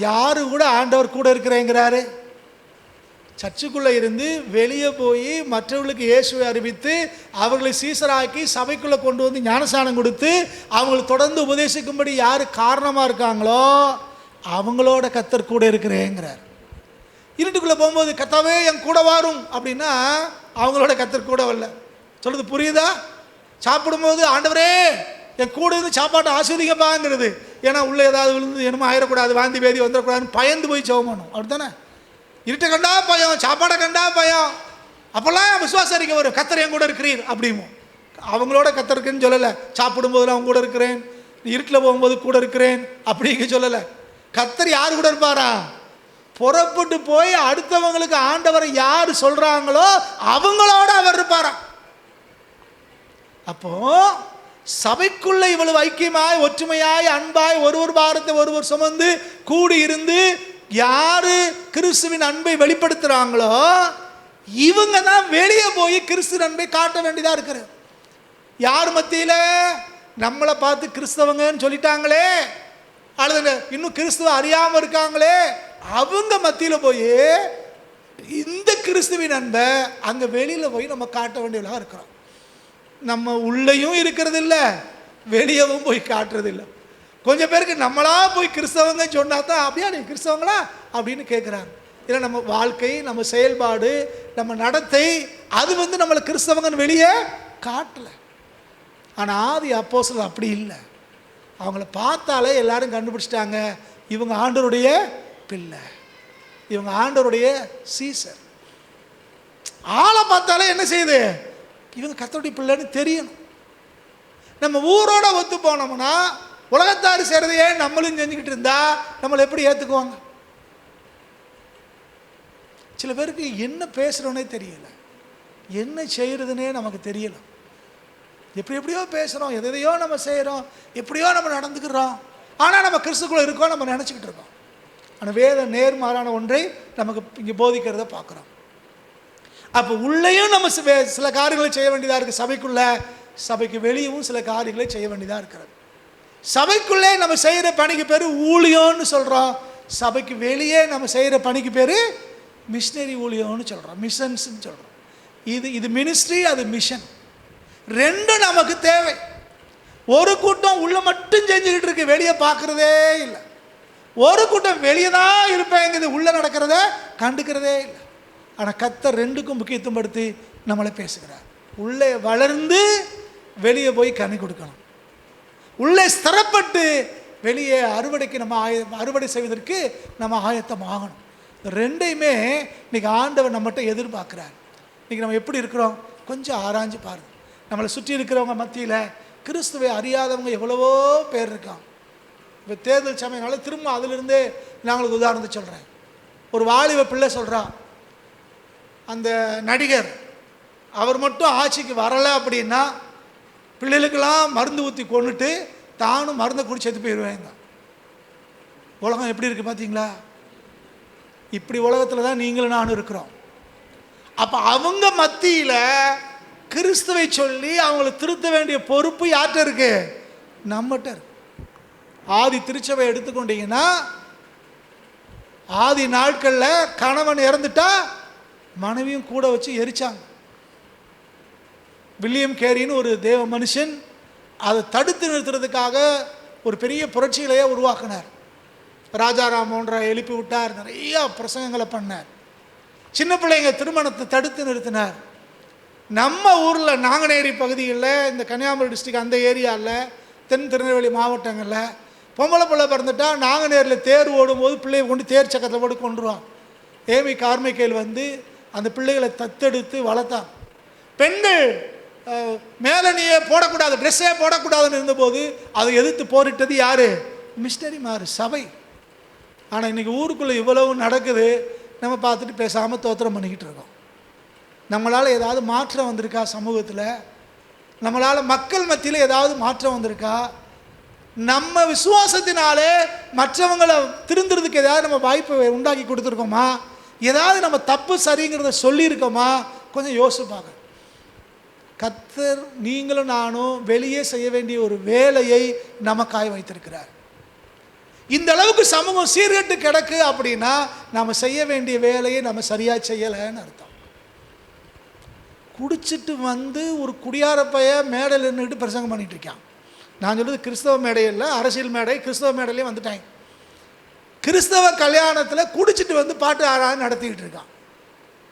யாரு கூட ஆண்டவர் கூட இருக்கிறேங்கிறாரு? சர்ச்சுக்குள்ளே இருந்து வெளியே போய் மற்றவர்களுக்கு இயேசுவை அறிவித்து அவர்களை சீசராக்கி சபைக்குள்ளே கொண்டு வந்து ஞானஸ்நானம் கொடுத்து அவங்களை தொடர்ந்து உபதேசிக்கும்படி யார் காரணமாக இருக்காங்களோ அவங்களோட கர்த்தர் கூட இருக்கிறேங்கிறார். இருட்டுக்குள்ளே போகும்போது கர்த்தாவே என் கூட வரும் அப்படின்னா அவங்களோட கர்த்தர் கூட வரல. சொல்கிறது புரியுதா? சாப்பிடும்போது ஆண்டவரே என் கூட இருந்து சாப்பாட்டை ஆஸ்வதிக்கப்பாங்கிறது. ஏன்னா உள்ளே ஏதாவது விழுந்து என்னமோ ஆயிடக்கூடாது, வாந்தி பேதி வந்துடக்கூடாதுன்னு பயந்து போய் சோமணும். அப்படி தானே? இருட்டை கண்டா பயம், சாப்பாடை கண்டா பயம். அப்போல்லாம் விசுவாசம் அறிக்கை வரும், கர்த்தர் என் கூட இருக்கிறீர் அப்படிமோ. அவங்களோட கர்த்தர் இருக்குன்னு சொல்லலை. சாப்பிடும்போது அவங்க கூட இருக்கிறேன், இருட்டில் போகும்போது கூட இருக்கிறேன் அப்படிங்க சொல்லலை. கர்த்தர் யார் கூட இருப்பாரா? புறப்பட்டு போய் அடுத்தவங்களுக்கு ஆண்டவரை யார் சொல்றாங்களோ அவங்களோட அவர் இருப்பாரா. அப்போ சபைக்குள்ள இவ்வளவு ஐக்கியமாய், ஒற்றுமையாய், அன்பாய், ஒருவர் பாரத்தை ஒருவர் சுமந்து கூடி இருந்து யாரு கிறிஸ்துவின் அன்பை வெளிப்படுத்துறாங்களோ இவங்க தான் வெளியே போய் கிறிஸ்துவின் அன்பை காட்ட வேண்டியதா இருக்கிறது. யார் மத்தியில? நம்மளை பார்த்து கிறிஸ்தவங்கன்னு சொல்லிட்டாங்களே, அல்லது இன்னும் கிறிஸ்துவ அறியாம இருக்காங்களே, அவங்க மத்தியில போய் இந்த கிறிஸ்துவின் அன்பை அங்க வெளியில போய் நம்ம காட்ட வேண்டியவர்களாக இருக்கிறோம். நம்ம உள்ளேயும் இருக்கிறது இல்லை, வெளியவும் போய் காட்டுறது இல்லை. கொஞ்சம் பேருக்கு நம்மளா போய் கிறிஸ்தவங்க சொன்னா தான் அப்படியா நீ கிறிஸ்தவங்களா அப்படின்னு கேட்குறாங்க. இல்லை நம்ம வாழ்க்கை, நம்ம செயல்பாடு, நம்ம நடத்தை அது நம்மளை கிறிஸ்தவங்கன்னு வெளியே காட்டலை. ஆனால் ஆதி அப்போஸ்தலர் அப்படி இல்லை. அவங்கள பார்த்தாலே எல்லாரும் கண்டுபிடிச்சிட்டாங்க, இவங்க ஆண்டவருடைய பிள்ளை, இவங்க ஆண்டவருடைய சீசர். ஆளை பார்த்தாலே என்ன செய்யுது? இவங்க கர்த்தருடைய பிள்ளைன்னு தெரியணும். நம்ம ஊரோட ஒத்து போனோம்னா உலகத்தார் செய்கிறதையே நம்மளும் செஞ்சுக்கிட்டு இருந்தா நம்மளை எப்படி ஏற்றுக்குவாங்க? சில பேருக்கு என்ன பேசுகிறோன்னே தெரியல, என்ன செய்கிறதுனே நமக்கு தெரியல. எப்படியோ பேசுகிறோம், எதையோ நம்ம செய்கிறோம், எப்படியோ நம்ம நடந்துக்கிறோம். ஆனால் நம்ம கிறிஸ்துக்குள்ளே இருக்கோம், நம்ம நினச்சிக்கிட்டு இருக்கோம். ஆனால் வேத நேர்மாறான ஒன்றை நமக்கு இங்கே போதிக்கிறத பார்க்குறோம். அப்போ உள்ளேயும் நம்ம சில காரியங்களை செய்ய வேண்டியதாக இருக்குது. சபைக்குள்ள, சபைக்கு வெளியவும் சில காரியங்களை செய்ய வேண்டியதாக இருக்கிறது. சபைக்குள்ளே நம்ம செய்கிற பணிக்கு பேர் ஊழியம்னு சொல்கிறோம். சபைக்கு வெளியே நம்ம செய்கிற பணிக்கு பேர் மிஷினரி ஊழியம்னு சொல்கிறோம், மிஷன்ஸ்ன்னு சொல்கிறோம். இது மினிஸ்ட்ரி, அது மிஷன். ரெண்டும் நமக்கு தேவை. ஒரு கூட்டம் உள்ள மட்டும் செஞ்சுக்கிட்டு இருக்கு, வெளியே பார்க்குறதே இல்லை. ஒரு கூட்டம் வெளியே தான் இருப்பேங்குது, உள்ளே நடக்கிறத கண்டுக்கிறதே இல்லை. ஆனால் கர்த்தர் ரெண்டுக்கும் முக்கியத்துவம் படுத்தி நம்மளை பேசுகிறார். உள்ளே வளர்ந்து வெளியே போய் கனி கொடுக்கணும், உள்ளே ஸ்திரப்பட்டு வெளியே அறுவடைக்கு நம்ம அறுவடை செய்வதற்கு நம்ம ஆயத்தம் ஆகணும். ரெண்டையுமே இன்றைக்கி ஆண்டவர் நம்மகிட்ட எதிர்பார்க்குறார். இன்றைக்கி நம்ம எப்படி இருக்கிறோம் கொஞ்சம் ஆராய்ஞ்சு பாருங்கள். நம்மளை சுற்றி இருக்கிறவங்க மத்தியில் கிறிஸ்துவை அறியாதவங்க எவ்வளவோ பேர் இருக்காங்க. இப்போ தேர்தல் சமயனால திரும்ப அதிலிருந்தே நாங்களுக்கு உதாரணத்தை சொல்கிறேன். ஒரு வாலிப பிள்ளை சொல்கிறான், அந்த நடிகர் அவர் மட்டும் ஆட்சிக்கு வரலை அப்படின்னா பிள்ளைகளுக்கெல்லாம் மருந்து ஊற்றி கொண்டுட்டு தானும் மருந்தை குடிச்சு செத்து போயிடுவேங்க. உலகம் எப்படி இருக்குது பார்த்தீங்களா? இப்படி உலகத்தில் தான் நீங்களும் நானும் இருக்கிறோம். அப்போ அவங்க மத்தியில் கிறிஸ்துவை சொல்லி அவங்களை திருத்த வேண்டிய பொறுப்பு யார்கிட்ட இருக்கு? நம்மகிட்ட இருக்கு. ஆதி திருச்சபை எடுத்துக்கொண்டீங்கன்னா, ஆதி நாட்களில் கணவன் இறந்துட்டா மனைவியும் கூட வச்சு எரிச்சாங்க. வில்லியம் கேரின்னு ஒரு தேவ மனுஷன் அதை தடுத்து நிறுத்துறதுக்காக ஒரு பெரிய புரட்சிகளையே உருவாக்கினார். ராஜாராம் போன்ற எழுப்பி விட்டார், நிறைய பிரசங்கங்களை பண்ணார். சின்ன பிள்ளைங்க திருமணத்தை தடுத்து நிறுத்தினார். நம்ம ஊரில் நாங்குநேரி பகுதிகளில், இந்த கன்னியாகுமரி டிஸ்ட்ரிக்ட் அந்த ஏரியாவில், தென் திருநெல்வேலி மாவட்டங்களில் பொம்பளை பிள்ளை பிறந்துட்டா நாங்குநேரில் தேர் ஓடும்போது பிள்ளையை கொண்டு தேர் சக்கரத்தில் போட்டு கொண்டுருவான். ஏமி கார்மைக்கேல் வந்து அந்த பிள்ளைகளை தத்தெடுத்து வளர்த்தான். பெண்கள் மேலனியே போடக்கூடாது, ட்ரெஸ்ஸே போடக்கூடாதுன்னு இருந்தபோது அதை எதிர்த்து போரிட்டது யார்? மிஷினரி மாறு, சபை. ஆனால் இன்றைக்கி ஊருக்குள்ளே இவ்வளவு நடக்குது, நம்ம பார்த்துட்டு பேசாமல் தோத்திரம் பண்ணிக்கிட்டு இருக்கோம். நம்மளால் ஏதாவது மாற்றம் வந்திருக்கா சமூகத்தில்? நம்மளால் மக்கள் மத்தியில் ஏதாவது மாற்றம் வந்திருக்கா? நம்ம விசுவாசத்தினாலே மற்றவங்களை திருந்துறதுக்கு ஏதாவது நம்ம வாய்ப்பை உண்டாக்கி கொடுத்துருக்கோமா? ஏதாவது நம்ம தப்பு சரிங்கிறத சொல்லியிருக்கோமா? கொஞ்சம் யோசிச்சு பார்க்க. கர்த்தர் நீங்களும் நானும் வெளியே செய்ய வேண்டிய ஒரு வேலையை நமக்காய் வைத்திருக்கிறார். இந்த அளவுக்கு சமூகம் சீர்கெட்டு கிடக்கு அப்படின்னா நம்ம செய்ய வேண்டிய வேலையை நம்ம சரியாக செய்யலைன்னு அர்த்தம். குடிச்சிட்டு வந்து ஒரு குடியார பைய மேடையில் நின்றுட்டு பிரசங்கம் பண்ணிட்டு இருக்கான். நான் சொல்கிறது கிறிஸ்தவ மேடையில், அரசியல் மேடை, கிறிஸ்தவ மேடையிலையும் வந்துட்டாங்க. கிறிஸ்தவ கல்யாணத்தில் குடிச்சிட்டு வந்து பாட்டு ஆராய்ச்சி நடத்திக்கிட்டு இருக்கான்.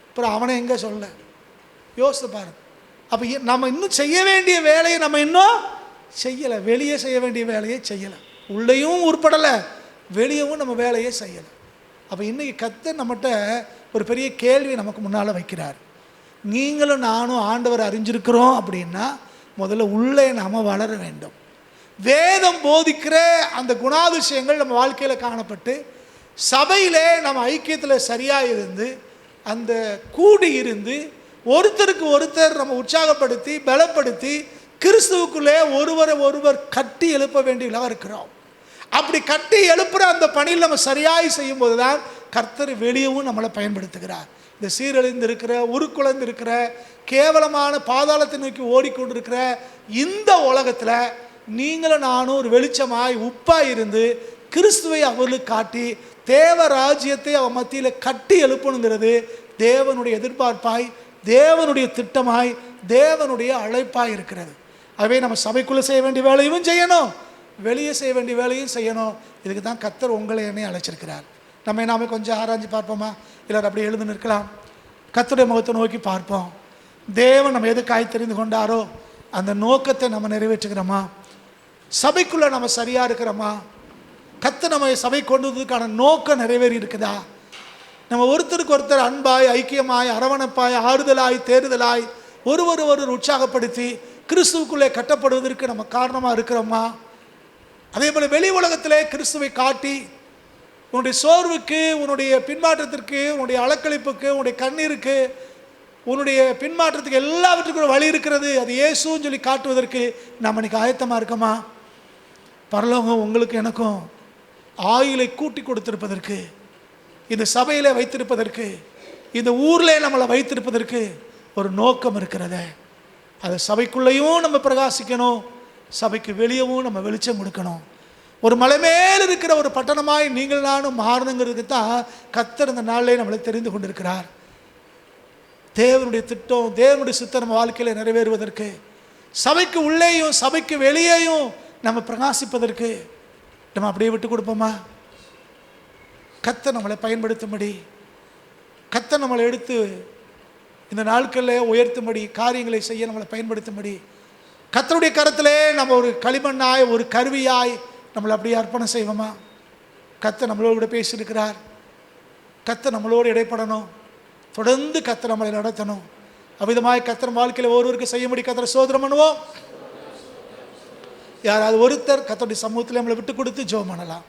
அப்புறம் அவனை எங்கே சொல்ல? யோசித்து பாருங்க. அப்போ நம்ம இன்னும் செய்ய வேண்டிய வேலையை நம்ம இன்னும் செய்யலை. வெளியே செய்ய வேண்டிய வேலையை செய்யலை. உள்ளேயும் உருப்படலை, வெளியவும் நம்ம வேலையை செய்யலை. அப்போ இன்றைக்கி கர்த்தர் நம்மகிட்ட ஒரு பெரிய கேள்வி நமக்கு முன்னால் வைக்கிறார். நீங்களும் நானும் ஆண்டவர் அறிஞ்சிருக்கிறோம் அப்படின்னா முதல்ல உள்ளே நாம் வளர வேண்டும். வேதம் போதிக்கிற அந்த குணாதிசயங்கள் நம்ம வாழ்க்கையில் காணப்பட்டு சபையிலே நம்ம ஐக்கியத்தில் சரியாக இருந்து அந்த கூடி இருந்து ஒருத்தருக்கு ஒருத்தர் நம்ம உற்சாகப்படுத்தி பலப்படுத்தி கிறிஸ்துவுக்குள்ளே ஒருவரை ஒருவர் கட்டி எழுப்ப வேண்டியதாக இருக்கிறோம். அப்படி கட்டி எழுப்புகிற அந்த பணியில் நம்ம சரியாய் செய்யும்போது தான் கர்த்தர் வெளியவும் நம்மளை பயன்படுத்துகிறார். இந்த சீரழிந்து இருக்கிற, உருக்குலைந்து இருக்கிற, கேவலமான பாதாளத்தை நோக்கி ஓடிக்கொண்டிருக்கிற இந்த உலகத்தில் நீங்களும் நானும் ஒரு வெளிச்சமாய் உப்பாய் இருந்து கிறிஸ்துவை அவர்களுக்கு காட்டி தேவ ராஜ்யத்தை அவன் மத்தியில் கட்டி எழுப்பணுங்கிறது தேவனுடைய எதிர்பார்ப்பாய், தேவனுடைய திட்டமாய், தேவனுடைய அழைப்பாய் இருக்கிறது. ஆகவே நம்ம சபைக்குள்ளே செய்ய வேண்டிய வேலையும் செய்யணும், வெளியே செய்ய வேண்டிய வேலையும் செய்யணும். இதுக்கு தான் கர்த்தர் உங்களை என்னை அழைச்சிருக்கிறார். நம்ம நாம கொஞ்சம் ஆராய்ச்சி பார்ப்போமா? எல்லாரும் அப்படி எழுந்து நிற்கலாம். கர்த்தருடைய முகத்தை நோக்கி பார்ப்போம். தேவன் நம்ம எதுக்காய் தெரிந்து கொண்டாரோ அந்த நோக்கத்தை நம்ம நிறைவேற்றுகிறோமா? சபைக்குள்ளே நம்ம சரியாக இருக்கிறோமா? கர்த்தர் நம்ம சபை கொண்டு வந்ததுக்கான நோக்கம் நிறைவேறி இருக்குதா? நம்ம ஒருத்தருக்கு ஒருத்தர் அன்பாய், ஐக்கியமாய், அரவணைப்பாய், ஆறுதலாய், தேறுதலாய், ஒருவர் உற்சாகப்படுத்தி கிறிஸ்துவுக்குள்ளே கட்டப்படுவதற்கு நம்ம காரணமாக இருக்கிறோமா? அதே போல் வெளி உலகத்திலே கிறிஸ்துவை காட்டி உன்னுடைய சோர்வுக்கு, உன்னுடைய பின்மாற்றத்திற்கு, உன்னுடைய அலக்களிப்புக்கு, உன்னுடைய கண்ணீருக்கு, உன்னுடைய பின்மாற்றத்துக்கு எல்லாவற்றுக்கும் ஒரு வழி இருக்கிறது, அது இயேசுன்னு சொல்லி காட்டுவதற்கு நம்ம இன்னைக்கு ஆயத்தமாக இருக்கோமா? பரலோகம் உங்களுக்கு எனக்கும் ஆயுளை கூட்டி கொடுத்திருப்பதற்கு, இந்த சபையில் வைத்திருப்பதற்கு, இந்த ஊரில் நம்மளை வைத்திருப்பதற்கு ஒரு நோக்கம் இருக்கிறத. அது சபைக்குள்ளேயும் நம்ம பிரகாசிக்கணும், சபைக்கு வெளியவும் நம்ம வெளிச்சம் கொடுக்கணும். ஒரு மலை மேல் இருக்கிற ஒரு பட்டணமாய் நீங்கள் நானும் மாறணுங்கிறதுக்கு தான் கர்த்தர் இந்த நாளிலே நம்மளை தெரிந்து கொண்டிருக்கிறார். தேவனுடைய திட்டம், தேவனுடைய சித்தம் நம்ம வாழ்க்கையில் நிறைவேறுவதற்கு, சபைக்கு உள்ளேயும் சபைக்கு வெளியேயும் நம்ம பிரகாசிப்பதற்கு நம்ம அப்படியே விட்டு கொடுப்போமா? கர்த்தர் நம்மளை பயன்படுத்தும்படி, கர்த்தர் நம்மளை எடுத்து இந்த நாட்களில் உயர்த்தும்படி, காரியங்களை செய்ய நம்மளை பயன்படுத்தும்படி, கர்த்தருடைய கரத்திலே நம்ம ஒரு களிமண்ணாய், ஒரு கருவியாய் நம்மளை அப்படியே அர்ப்பணம் செய்வோமா? கர்த்தர் நம்மளோடு கூட பேசியிருக்கிறார். கர்த்தர் நம்மளோடு இடைப்படணும். தொடர்ந்து கர்த்தர் நம்மளை நடத்தணும். அவ்விதமாய் கர்த்தர் வாழ்க்கையில் ஒருவருக்கு செய்யும்படி கர்த்தரை சோதனம் பண்ணுவோம். யாராவது ஒருத்தர் கர்த்தருடைய சமூகத்தில் நம்மளை விட்டு கொடுத்து ஜெபம் பண்ணலாம்.